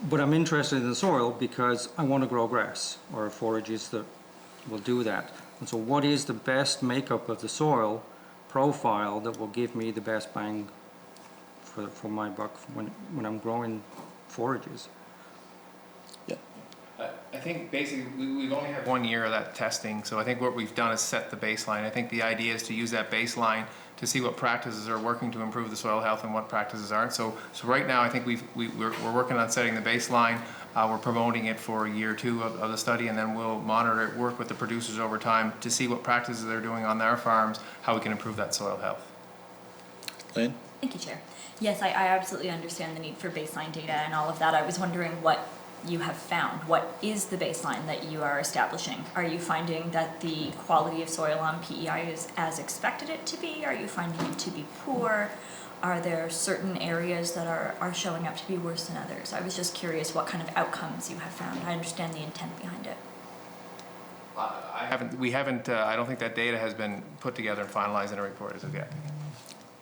but I'm interested in the soil because I want to grow grass or forages that will do that. And so what is the best makeup of the soil profile that will give me the best bang for my buck when I'm growing forages? Yeah. I think basically we've only had 1 year of that testing, so I think what we've done is set the baseline. I think the idea is to use that baseline to see what practices are working to improve the soil health and what practices aren't. So right now I think we're working on setting the baseline. We're promoting it for year 2 of the study, and then we'll monitor it, work with the producers over time to see what practices they're doing on their farms, how we can improve that soil health. Lynn? Thank you, Chair. Yes, I absolutely understand the need for baseline data and all of that. I was wondering what you have found? What is the baseline that you are establishing? Are you finding that the quality of soil on PEI is as expected it to be? Are you finding it to be poor? Are there certain areas that are showing up to be worse than others? I was just curious what kind of outcomes you have found. I understand the intent behind it. We haven't, I don't think that data has been put together and finalized in a report as of yet.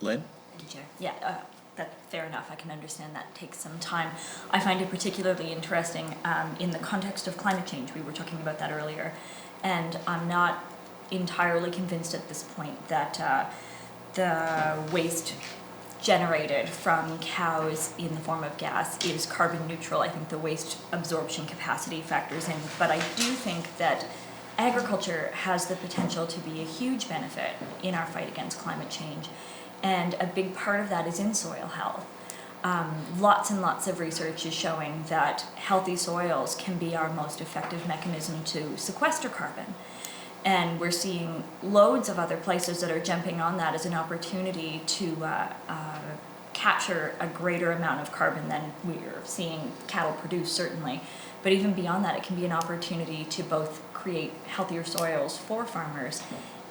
Lynn? Thank you, Chair. Yeah, that's fair enough. I can understand that takes some time. I find it particularly interesting in the context of climate change. We were talking about that earlier. And I'm not entirely convinced at this point that the waste generated from cows in the form of gas is carbon neutral. I think the waste absorption capacity factors in. But I do think that agriculture has the potential to be a huge benefit in our fight against climate change. And a big part of that is in soil health. Lots and lots of research is showing that healthy soils can be our most effective mechanism to sequester carbon. And we're seeing loads of other places that are jumping on that as an opportunity to capture a greater amount of carbon than we're seeing cattle produce, certainly. But even beyond that, it can be an opportunity to both create healthier soils for farmers,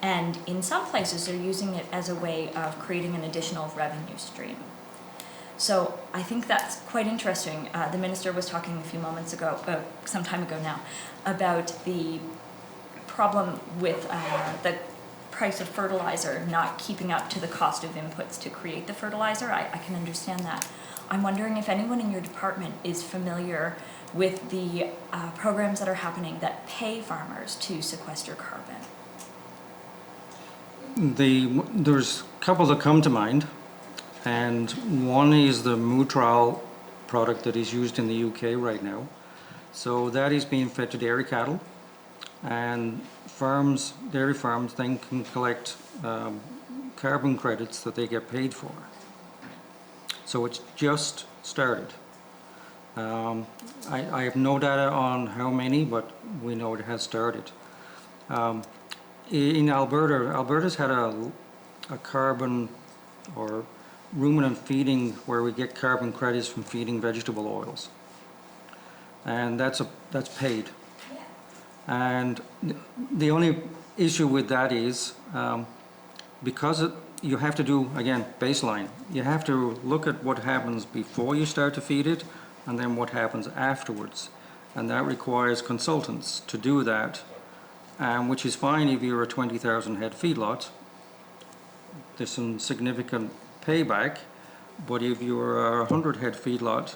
and in some places they're using it as a way of creating an additional revenue stream. So I think that's quite interesting. The minister was talking a few moments ago, some time ago now, about the problem with the price of fertilizer not keeping up to the cost of inputs to create the fertilizer. I can understand that. I'm wondering if anyone in your department is familiar with the programs that are happening that pay farmers to sequester carbon. There's a couple that come to mind, and one is the Mutral product that is used in the UK right now. So that is being fed to dairy cattle, and dairy farms then can collect carbon credits that they get paid for. So it's just started. I have no data on how many, but we know it has started. In Alberta's had a carbon or ruminant feeding where we get carbon credits from feeding vegetable oils, and that's paid. And the only issue with that is because you have to do, again, baseline. You have to look at what happens before you start to feed it and then what happens afterwards. And that requires consultants to do that, which is fine if you're a 20,000 head feedlot. There's some significant payback, but if you're a 100 head feedlot,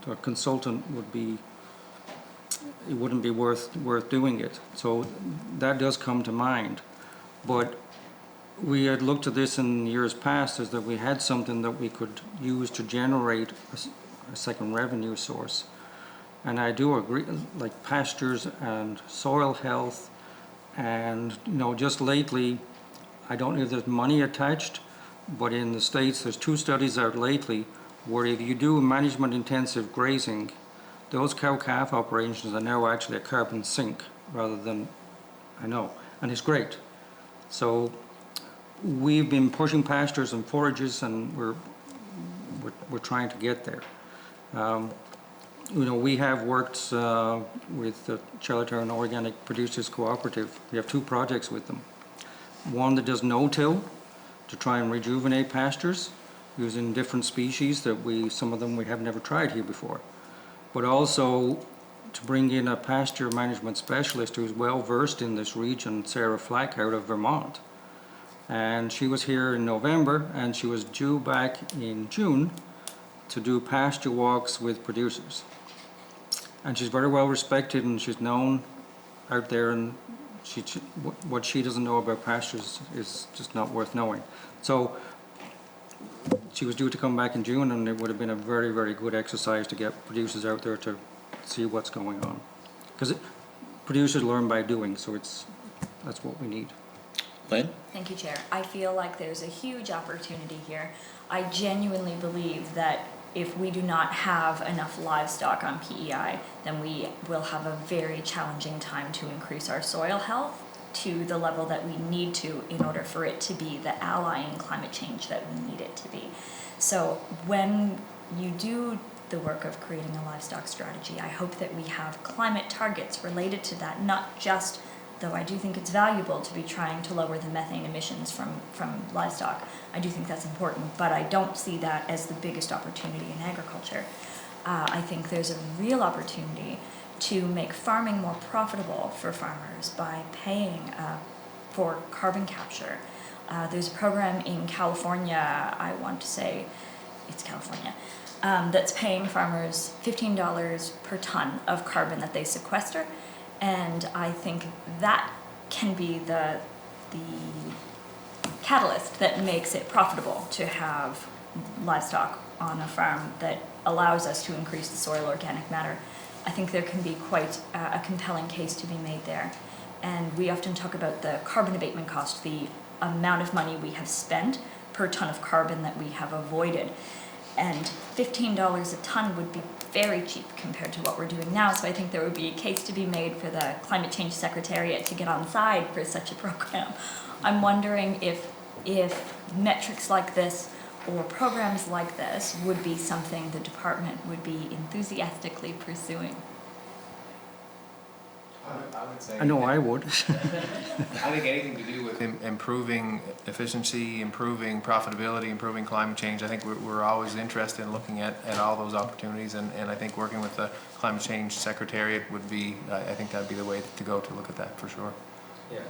a consultant it wouldn't be worth doing it. So that does come to mind. But we had looked at this in years past as that we had something that we could use to generate a second revenue source. And I do agree, like pastures and soil health, and just lately, I don't know if there's money attached, but in the States there's 2 studies out lately where if you do management intensive grazing, those cow-calf operations are now actually a carbon sink rather than, and it's great. So we've been pushing pastures and forages, and we're trying to get there. We have worked with the Charlottetown Organic Producers Cooperative. We have 2 projects with them. One that does no-till to try and rejuvenate pastures using different species that some of them we have never tried here before. But also to bring in a pasture management specialist who's well versed in this region, Sarah Flack out of Vermont. And she was here in November, and she was due back in June to do pasture walks with producers. And she's very well respected, and she's known out there, and what she doesn't know about pastures is just not worth knowing. So she was due to come back in June, and it would have been a very, very good exercise to get producers out there to see what's going on. Because producers learn by doing, so that's what we need. Lynn? Thank you, Chair. I feel like there's a huge opportunity here. I genuinely believe that if we do not have enough livestock on PEI, then we will have a very challenging time to increase our soil health to the level that we need to in order for it to be the ally in climate change that we need it to be. So when you do the work of creating a livestock strategy. I hope that we have climate targets related to that, not just, though I do think it's valuable to be trying to lower the methane emissions from livestock. I do think that's important, but I don't see that as the biggest opportunity in agriculture. I think there's a real opportunity to make farming more profitable for farmers by paying for carbon capture. There's a program in California, I want to say it's California, that's paying farmers $15 per ton of carbon that they sequester. And I think that can be the catalyst that makes it profitable to have livestock on a farm that allows us to increase the soil organic matter. I think there can be quite a compelling case to be made there. And we often talk about the carbon abatement cost, the amount of money we have spent per ton of carbon that we have avoided. And $15 a ton would be very cheap compared to what we're doing now. So I think there would be a case to be made for the Climate Change Secretariat to get on side for such a program. I'm wondering if metrics like this or programs like this would be something the department would be enthusiastically pursuing. I would say. I know I would. I think anything to do with improving efficiency, improving profitability, improving climate change, I think we're always interested in looking at all those opportunities, and I think working with the Climate Change Secretariat would be, I think that'd be the way to go to look at that for sure. Yeah.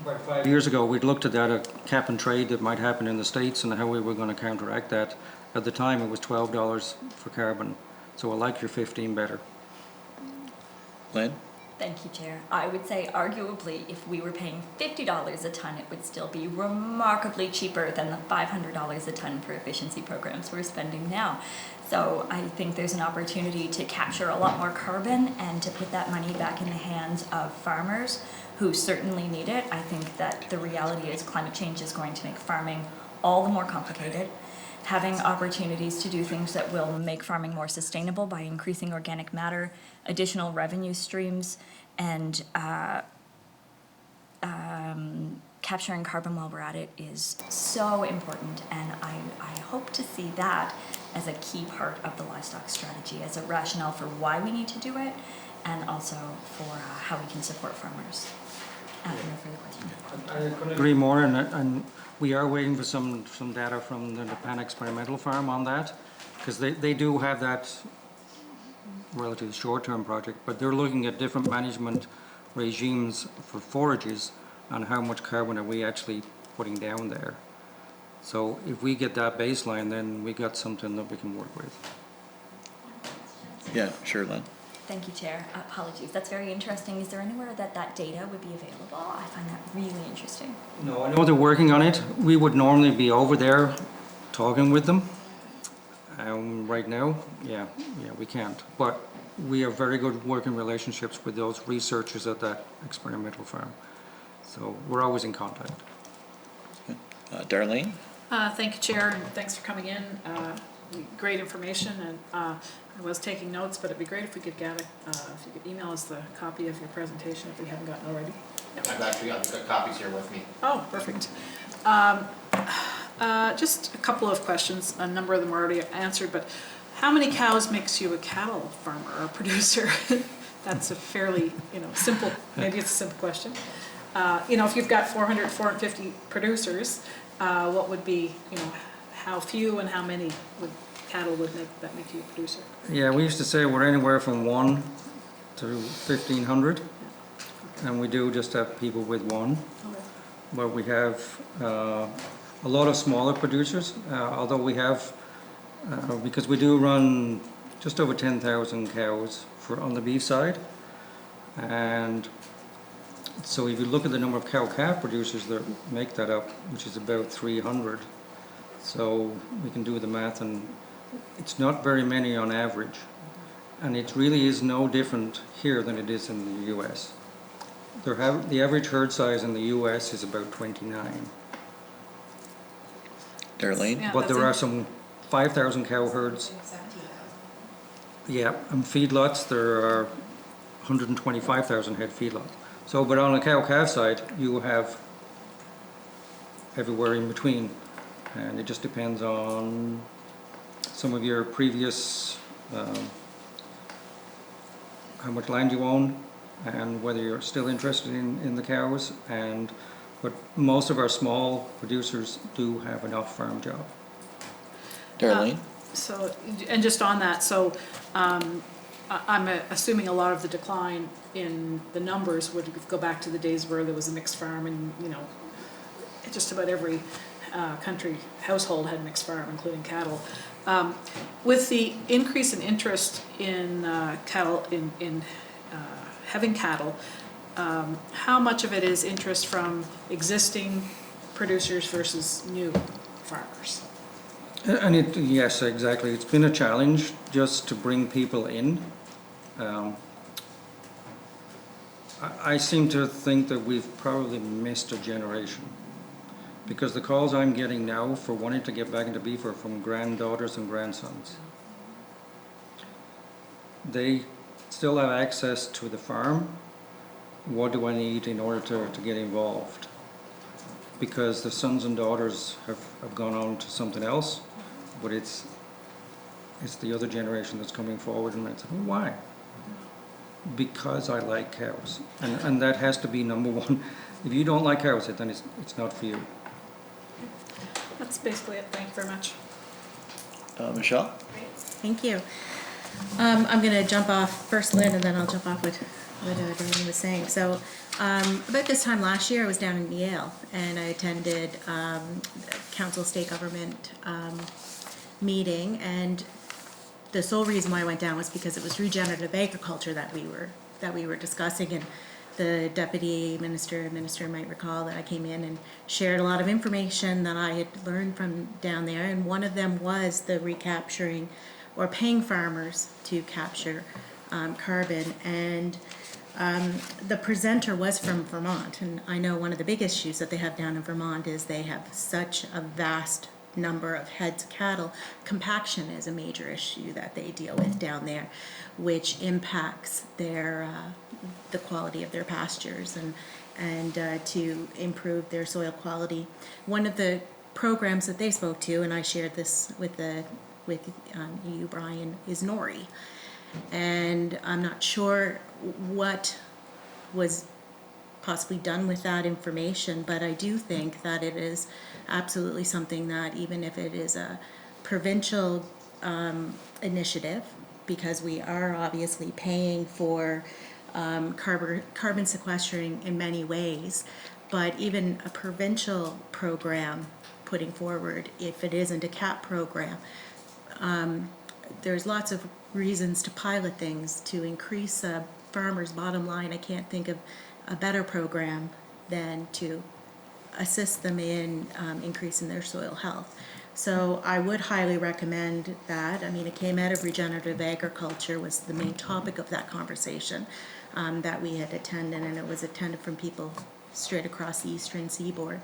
About 5 years ago, we'd looked at that, a cap and trade that might happen in the States and how we were going to counteract that. At the time, it was $12 for carbon, so I like your 15 better. Lynn? Thank you, Chair. I would say arguably if we were paying $50 a ton, it would still be remarkably cheaper than the $500 a ton for efficiency programs we're spending now. So I think there's an opportunity to capture a lot more carbon and to put that money back in the hands of farmers who certainly need it. I think that the reality is climate change is going to make farming all the more complicated. Having opportunities to do things that will make farming more sustainable by increasing organic matter, additional revenue streams, and capturing carbon while we're at it is so important. And I hope to see that as a key part of the livestock strategy, as a rationale for why we need to do it, and also for how we can support farmers. No further questions. I couldn't agree more, and we are waiting for some data from the Japan experimental farm on that, because they do have that relatively short-term project, but they're looking at different management regimes for forages and how much carbon are we actually putting down there. So if we get that baseline, then we got something that we can work with. Yeah, sure, Lynn. Thank you, Chair. Apologies. That's very interesting. Is there anywhere that data would be available? I find that really interesting. No, I know they're working on it. We would normally be over there talking with them. Right now, yeah, we can't. But we have very good working relationships with those researchers at that experimental farm. So we're always in contact. Darlene? Thank you, Chair, and thanks for coming in. Great information, and I was taking notes, but it'd be great if we could gather, if you could email us the copy of your presentation if we haven't gotten already. I've got copies here with me. Oh, perfect. Just a couple of questions. A number of them are already answered, but how many cows makes you a cattle farmer or producer? That's a fairly, simple, maybe it's a simple question. If you've got 400, 450 producers, what would be, how few and how many cattle would make you a producer? Yeah, we used to say we're anywhere from 1 to 1,500, and we do just have people with one. Okay. But we have a lot of smaller producers, although we have, because we do run just over 10,000 cows on the beef side, and so if you look at the number of cow-calf producers that make that up, which is about 300, so we can do the math, and it's not very many on average, and it really is no different here than it is in the U.S. The average herd size in the U.S. is about 29. Darlene? Yeah, But there are some 5,000 cow herds. Yeah, and feedlots, there are 125,000 head feedlots. So, but on the cow-calf side, you have everywhere in between, and it just depends on some of your previous how much land you own, and whether you're still interested in the cows, but most of our small producers do have an off-farm job. Darlene? So, and just on that, so I'm assuming a lot of the decline in the numbers would go back to the days where there was a mixed farm and, just about every country household had mixed farm, including cattle. With the increase in interest in cattle, in having cattle, how much of it is interest from existing producers versus new farmers? And yes, exactly. It's been a challenge just to bring people in. I seem to think that we've probably missed a generation, because the calls I'm getting now for wanting to get back into beef are from granddaughters and grandsons. They still have access to the farm. What do I need in order to get involved? Because the sons and daughters have gone on to something else, but it's the other generation that's coming forward, and it's, why? Because I like cows, and that has to be number one. If you don't like cows, then it's not for you. That's basically it. Thank you very much. Michelle? Thank you. I'm going to jump off first, Lynn, and then I'll jump off what Darlene was saying. So about this time last year, I was down in Yale, and I attended Council State Government meeting, and the sole reason why I went down was because it was regenerative agriculture that we were discussing, and the deputy minister might recall that I came in and shared a lot of information that I had learned from down there, and one of them was the recapturing or paying farmers to capture carbon, and the presenter was from Vermont, and I know one of the big issues that they have down in Vermont is they have such a vast number of heads of cattle. Compaction is a major issue that they deal with down there, which impacts their the quality of their pastures and to improve their soil quality. One of the programs that they spoke to, and I shared this with you, Brian, is Nori, and I'm not sure what was possibly done with that information, but I do think that it is absolutely something that, even if it is a provincial initiative, because we are obviously paying for carbon sequestering in many ways, but even a provincial program putting forward, if it isn't a CAP program, there's lots of reasons to pilot things to increase a farmer's bottom line. I can't think of a better program than to assist them in increasing their soil health. So I would highly recommend that. I mean, it came out of regenerative agriculture, was the main topic of that conversation that we had attended, and it was attended from people straight across the eastern seaboard.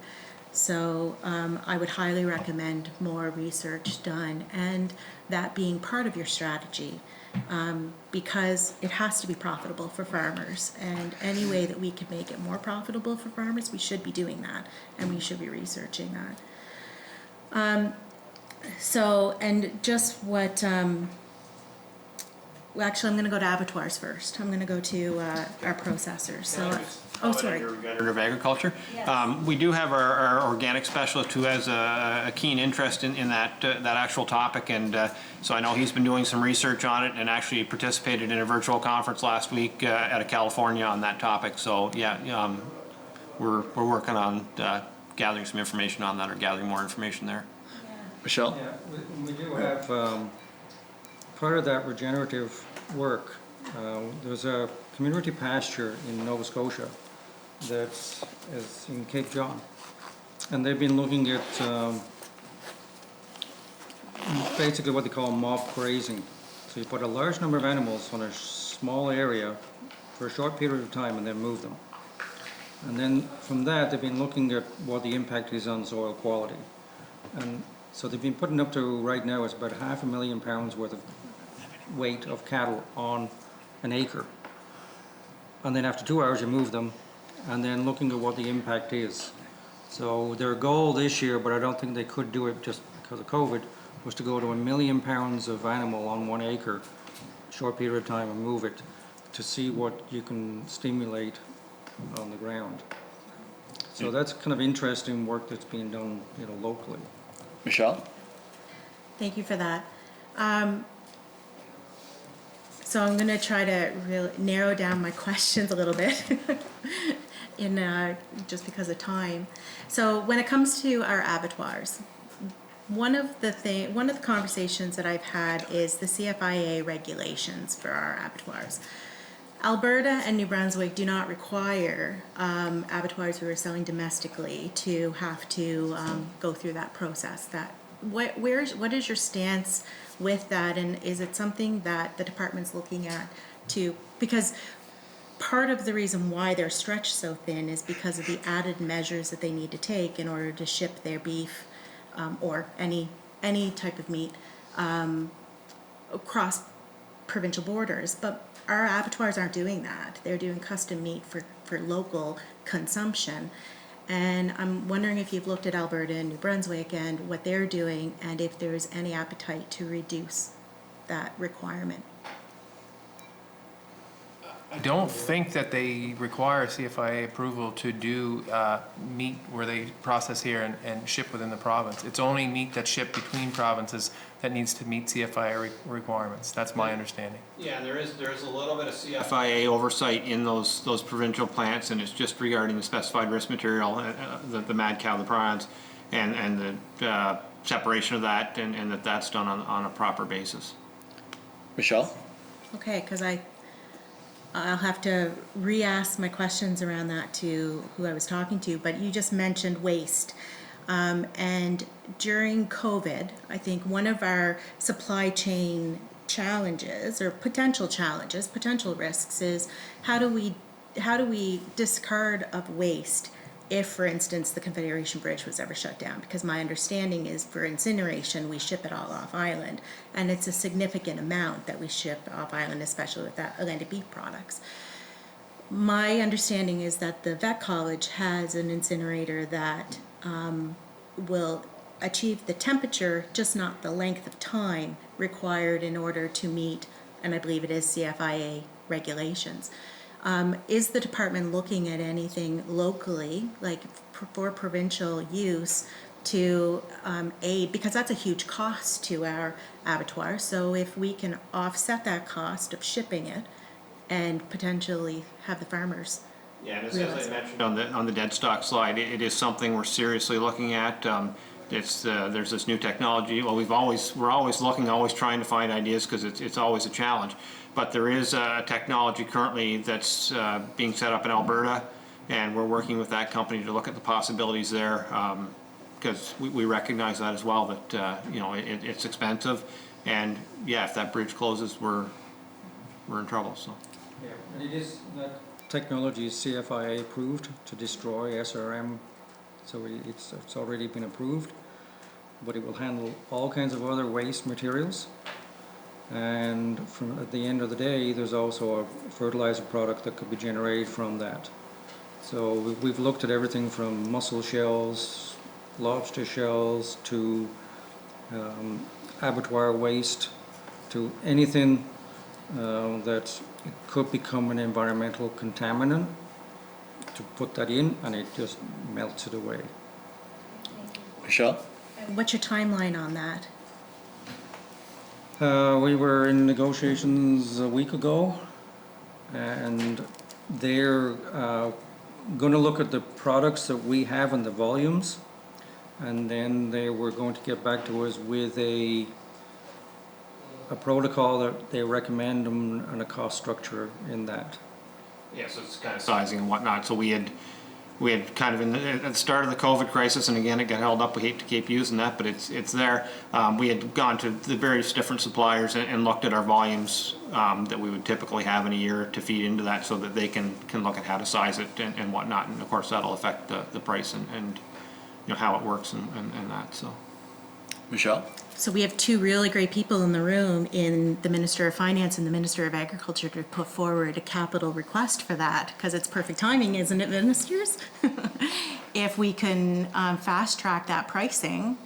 So I would highly recommend more research done, and that being part of your strategy, because it has to be profitable for farmers, and any way that we can make it more profitable for farmers, we should be doing that, and we should be researching that. So, and just what, well, actually I'm going to go to abattoirs first. I'm going to go to our processors. So, oh, sorry. Regenerative agriculture. We do have our organic specialist who has a keen interest in that actual topic, and so I know he's been doing some research on it and actually participated in a virtual conference last week out of California on that topic. So yeah, we're working on gathering some information on that, or gathering more information there. Michelle? Yeah, we do have part of that regenerative work. There's a community pasture in Nova Scotia that's in Cape John, and they've been looking at basically what they call mob grazing. So you put a large number of animals on a small area for a short period of time and then move them. And then from that, they've been looking at what the impact is on soil quality. And so they've been putting up to, right now, it's about 500,000 pounds worth of weight of cattle on an acre. And then after 2 hours, you move them, and then looking at what the impact is. So their goal this year, but I don't think they could do it just because of COVID, was to go to 1 million pounds of animal on 1 acre, short period of time, and move it to see what you can stimulate on the ground. So that's kind of interesting work that's being done, locally. Michelle? Thank you for that. So I'm going to try to really narrow down my questions a little bit just because of time. So when it comes to our abattoirs, one of the conversations that I've had is the CFIA regulations for our abattoirs. Alberta and New Brunswick do not require abattoirs who are selling domestically to have to go through that process. What is your stance with that, and is it something that the department's looking at because part of the reason why they're stretched so thin is because of the added measures that they need to take in order to ship their beef or any type of meat across provincial borders, but our abattoirs aren't doing that. They're doing custom meat for local consumption. And I'm wondering if you've looked at Alberta and New Brunswick and what they're doing, and if there's any appetite to reduce that requirement. I don't think that they require CFIA approval to do meat where they process here and ship within the province. It's only meat that's shipped between provinces that needs to meet CFIA requirements. That's my understanding. Yeah, there is a little bit of CFIA oversight in those provincial plants, and it's just regarding the specified risk material, the mad cow, the prawns, and the separation of that, and that's done on a proper basis. Michelle? Okay, because I'll have to re-ask my questions around that to who I was talking to, but you just mentioned waste. And during COVID, I think one of our supply chain challenges or potential risks is how do we discard of waste if, for instance, the Confederation Bridge was ever shut down? Because my understanding is for incineration, we ship it all off island, and it's a significant amount that we ship off island, especially with that Atlantic beef products. My understanding is that the vet college has an incinerator that will achieve the temperature, just not the length of time required in order to meet, and I believe it is CFIA regulations. Is the department looking at anything locally, like for provincial use, to aid, because that's a huge cost to our abattoir, so if we can offset that cost of shipping it and potentially have the farmers. Yeah, and as I mentioned on the dead stock slide, it is something we're seriously looking at. There's this new technology. Well, we're always looking, always trying to find ideas because it's always a challenge. But there is a technology currently that's being set up in Alberta, and we're working with that company to look at the possibilities there, because we recognize that as well, that it's expensive, and yeah, if that bridge closes, we're in trouble. So. Yeah, and it is that technology is CFIA approved to destroy SRM, so it's already been approved, but it will handle all kinds of other waste materials. And at the end of the day, there's also a fertilizer product that could be generated from that. So we've looked at everything from mussel shells, lobster shells, to abattoir waste, to anything that could become an environmental contaminant, to put that in, and it just melts it away. Michelle? What's your timeline on that? We were in negotiations a week ago, and they're going to look at the products that we have and the volumes, and then they were going to get back to us with a protocol that they recommend and a cost structure in that. Yeah, so it's kind of sizing and whatnot. So we had kind of at the start of the COVID crisis, and again, it got held up. We hate to keep using that, but it's there. We had gone to the various different suppliers and looked at our volumes that we would typically have in a year to feed into that, so that they can look at how to size it and whatnot. And of course, that'll affect the price and how it works and that. So, Michelle? So we have two really great people in the room, in the Minister of Finance and the Minister of Agriculture, to put forward a capital request for that, because it's perfect timing, isn't it, ministers? If we can fast track that pricing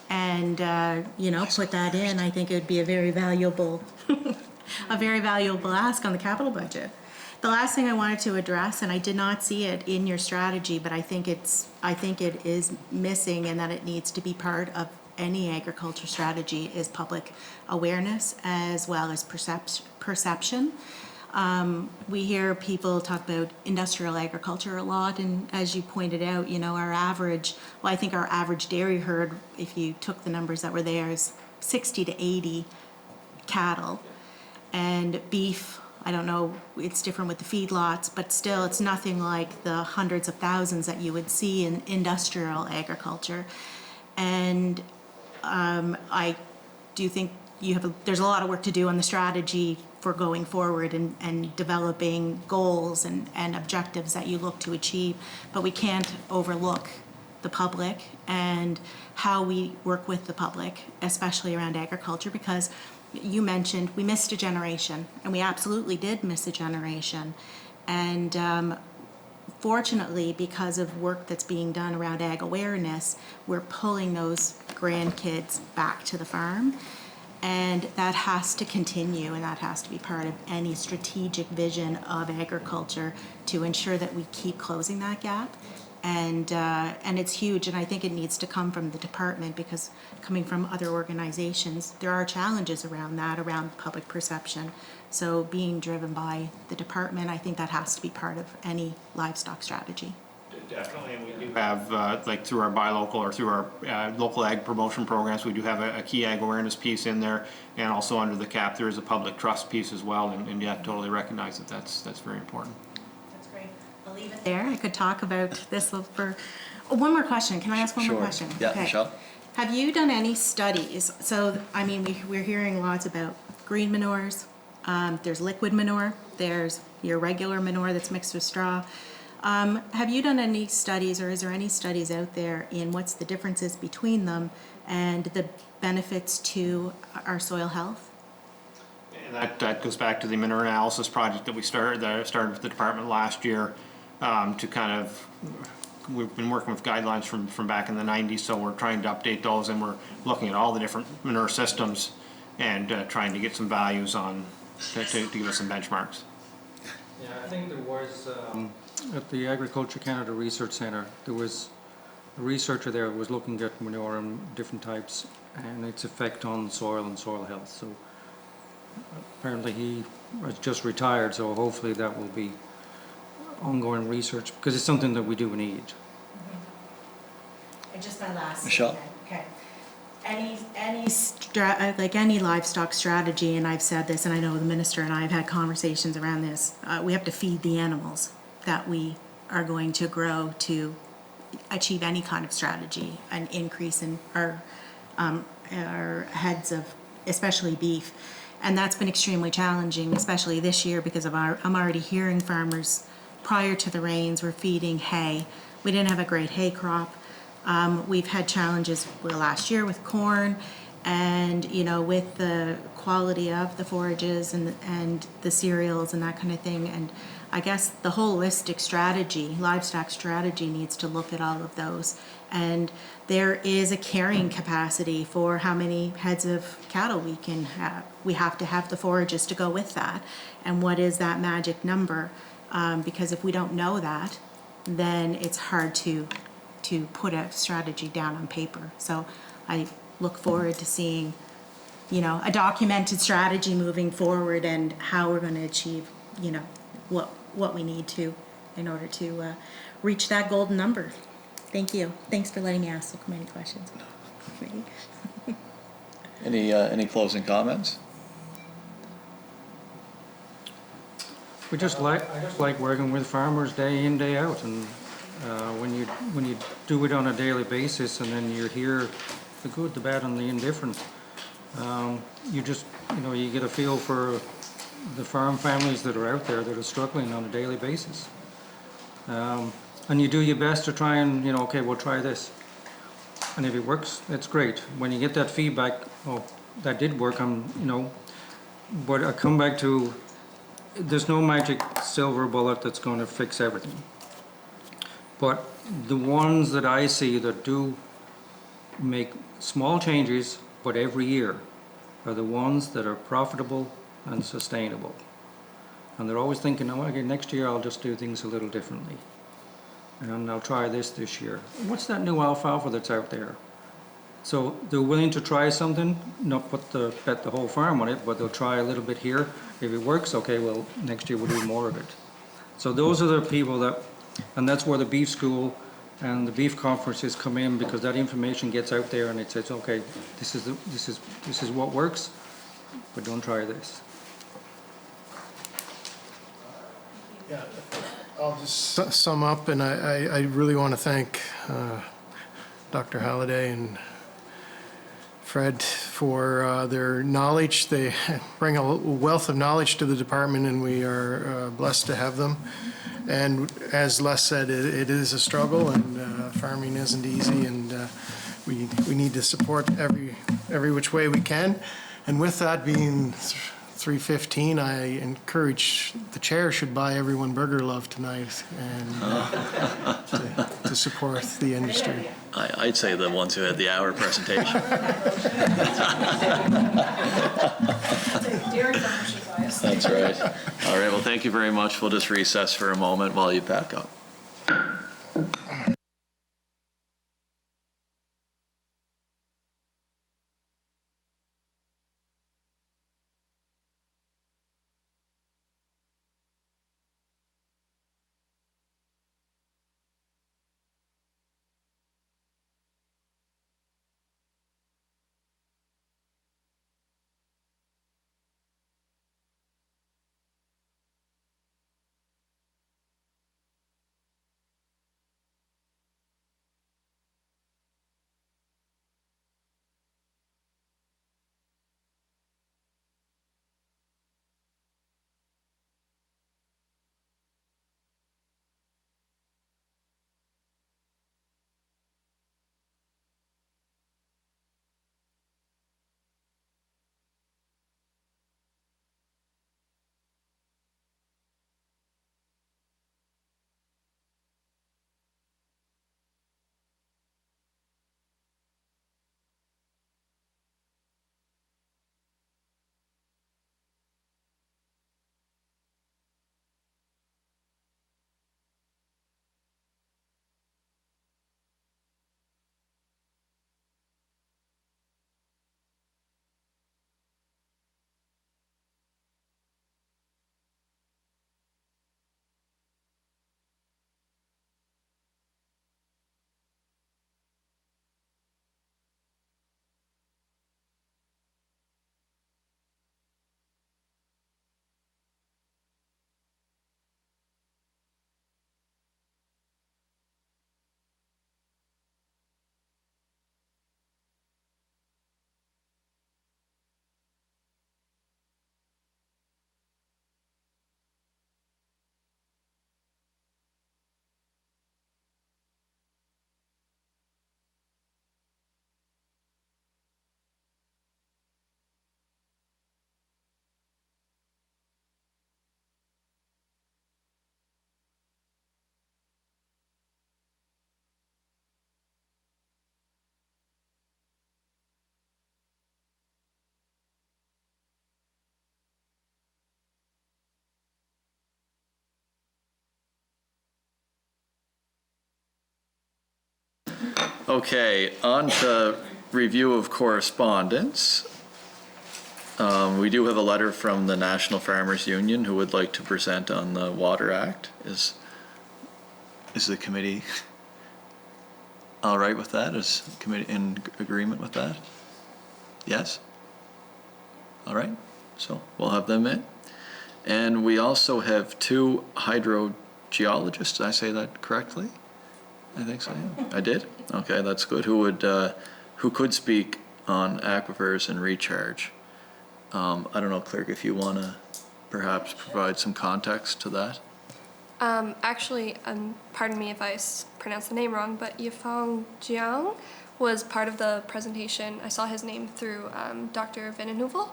and, put that in, I think it would be a very valuable, a very valuable ask on the capital budget. The last thing I wanted to address, and I did not see it in your strategy, but I think it is missing and that it needs to be part of any agriculture strategy, is public awareness as well as perception. We hear people talk about industrial agriculture a lot, and as you pointed out, I think our average dairy herd, if you took the numbers that were there, is 60 to 80 cattle. And beef, I don't know, it's different with the feedlots, but still it's nothing like the hundreds of thousands that you would see in industrial agriculture. And I do think there's a lot of work to do on the strategy for going forward and developing goals and objectives that you look to achieve, but we can't overlook the public and how we work with the public, especially around agriculture, because you mentioned we missed a generation, and we absolutely did miss a generation. And fortunately, because of work that's being done around ag awareness, we're pulling those grandkids back to the farm. And that has to continue, and that has to be part of any strategic vision of agriculture to ensure that we keep closing that gap. And it's huge, and I think it needs to come from the department, because coming from other organizations, there are challenges around that, around public perception. So being driven by the department, I think that has to be part of any livestock strategy. Definitely, and we do have, like through our buy local or through our local ag promotion programs, we do have a key ag awareness piece in there, and also under the cap there is a public trust piece as well, and yeah, totally recognize that that's very important. That's great. I'll leave it there. I could talk about this for one more question. Can I ask one more question? Yeah, Okay. Michelle? Have you done any studies? So, I mean, we're hearing lots about green manures. There's liquid manure. There's your regular manure that's mixed with straw. Have you done any studies, or is there any studies out there in what's the differences between them and the benefits to our soil health? And that goes back to the manure analysis project that we started with the department last year, to kind of, we've been working with guidelines from back in the 90s, so we're trying to update those, and we're looking at all the different manure systems and trying to get some values on, to give us some benchmarks. Yeah, I think there was, at the Agriculture Canada Research Centre, there was a researcher there who was looking at manure and different types and its effect on soil and soil health. So apparently he has just retired, so hopefully that will be ongoing research, because it's something that we do need. And just my last Michelle? statement. Okay. Any livestock strategy, and I've said this, and I know the minister and I have had conversations around this, we have to feed the animals that we are going to grow to achieve any kind of strategy, an increase in our heads of, especially beef. And that's been extremely challenging, especially this year, because I'm already hearing farmers prior to the rains were feeding hay. We didn't have a great hay crop. We've had challenges last year with corn, and with the quality of the forages and the cereals and that kind of thing. And I guess the holistic strategy, livestock strategy, needs to look at all of those. And there is a carrying capacity for how many heads of cattle we can have. We have to have the forages to go with that. And what is that magic number? Because if we don't know that, then it's hard to put a strategy down on paper. So I look forward to seeing, a documented strategy moving forward, and how we're going to achieve, what we need to in order to reach that golden number. Thank you. Thanks for letting me ask so many questions. Any closing comments? I just like working with farmers day in, day out, and when you do it on a daily basis, and then you hear the good, the bad, and the indifferent, you just you get a feel for the farm families that are out there that are struggling on a daily basis, and you do your best to try and okay, we'll try this, and if it works, that's great. When you get that feedback, oh, that did work, but I come back to, there's no magic silver bullet that's going to fix everything. But the ones that I see that do make small changes, but every year, are the ones that are profitable and sustainable. And they're always thinking, oh, okay, next year I'll just do things a little differently. And I'll try this year. What's that new alfalfa that's out there? So they're willing to try something, not bet the whole farm on it, but they'll try a little bit here. If it works, okay, well, next year we'll do more of it. So those are the people that, and that's where the beef school and the beef conferences come in, because that information gets out there and it says, okay, this is what works, but don't try this. Yeah, I'll just sum up, and I really want to thank Dr. Halliday and Fred for their knowledge. They bring a wealth of knowledge to the department, and we are blessed to have them. And as Les said, it is a struggle, and farming isn't easy, and we need to support every which way we can. And with that being 3:15, I encourage the chair should buy everyone Burger Love tonight and to support the industry. I'd say the ones who had the hour presentation. That's right. All right, well, thank you very much. We'll just recess for a moment while you pack up. Okay, on to review of correspondence. We do have a letter from the National Farmers Union who would like to present on the Water Act. Is the committee all right with that? Is the committee in agreement with that? Yes? All right, so we'll have them in. And we also have two hydrogeologists. Did I say that correctly? I think so, yeah. I did? Okay, that's good. Who could speak on aquifers and recharge? I don't know, Clerk, if you want to perhaps provide some context to that. Actually, pardon me if I pronounce the name wrong, but Yifeng Jiang was part of the presentation. I saw his name through Dr. Venenheuvel.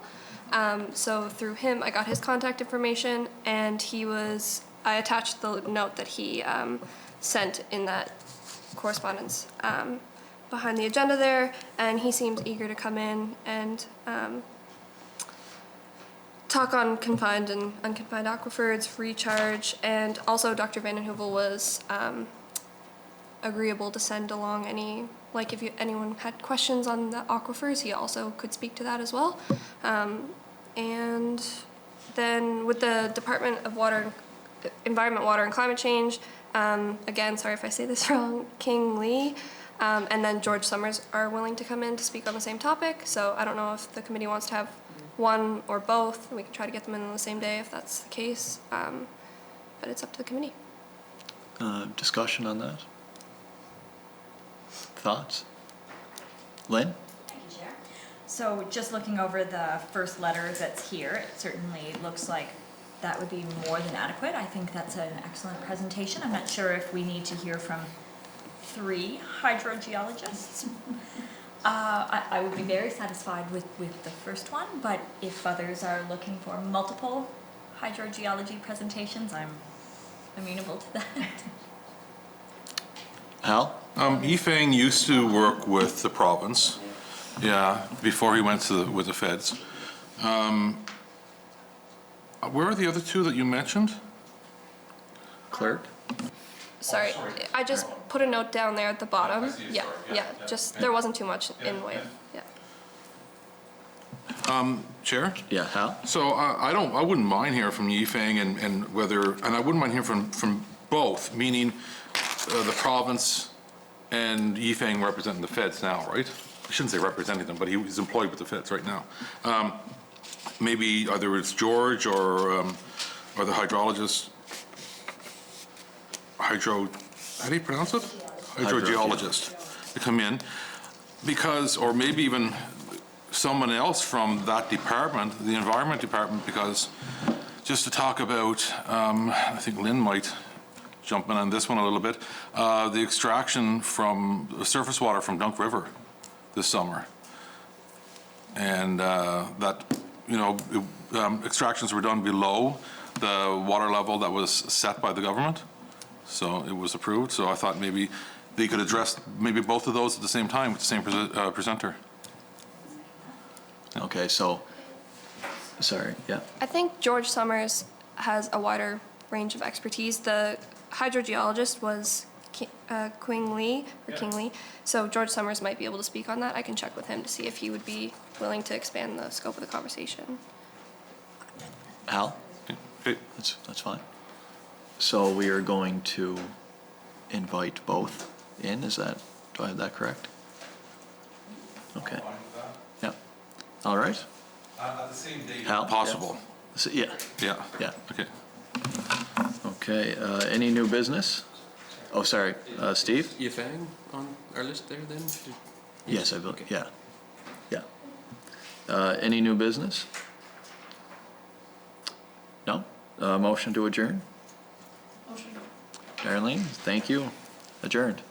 So through him, I got his contact information, and I attached the note that he sent in that correspondence. behind the agenda there, and he seemed eager to come in and talk on confined and unconfined aquifers, recharge, and also Dr. Vanden Heuvel was agreeable to send along any, like if anyone had questions on the aquifers, he also could speak to that as well. And then with the Department of Environment, Water and Climate Change, again, sorry if I say this wrong, King Lee, and then George Summers are willing to come in to speak on the same topic. So I don't know if the committee wants to have one or both. We can try to get them in on the same day if that's the case, but it's up to the committee. Discussion on that? Thoughts? Lynn? Thank you, Chair. So just looking over the first letter that's here, it certainly looks like that would be more than adequate. I think that's an excellent presentation. I'm not sure if we need to hear from 3 hydrogeologists. I would be very satisfied with the first one, but if others are looking for multiple hydrogeology presentations, I'm amenable to that. Al? Yifeng used to work with the province, yeah, before he went to with the feds. Where are the other 2 that you mentioned? Clerk? Sorry, I just put a note down there at the bottom. Yeah, just, there wasn't too much in the way, yeah. Chair? Yeah, Hal? So I wouldn't mind hearing from Yifeng and whether, and I wouldn't mind hearing from both, meaning the province and Yifeng representing the feds now, right? I shouldn't say representing them, but he's employed with the feds right now. Maybe either it's George or the hydrologist, how do you pronounce it? Hydrogeologist to come in, because, or maybe even someone else from that department, the environment department, because just to talk about, I think Lynn might jump in on this one a little bit, the extraction from the surface water from Dunk River this summer. And that, you know, extractions were done below the water level that was set by the government. So it was approved. So I thought maybe they could address maybe both of those at the same time with the same presenter. Okay, so, sorry, yeah. I think George Summers has a wider range of expertise. The hydrogeologist was King Lee, so George Summers might be able to speak on that. I can check with him to see if he would be willing to expand the scope of the conversation. Hal? Okay. That's fine. So we are going to invite both in, is that, do I have that correct? Okay. Yeah. All right. At the same date, Hal? possible. Yeah. So, yeah. Yeah. Yeah. Okay. Okay, any new business? Oh, sorry, Steve? Yifeng on our list there then? Yes, I believe, yeah. Yeah. Any new business? No? Motion to adjourn? Motion. Darlene, thank you. Adjourned.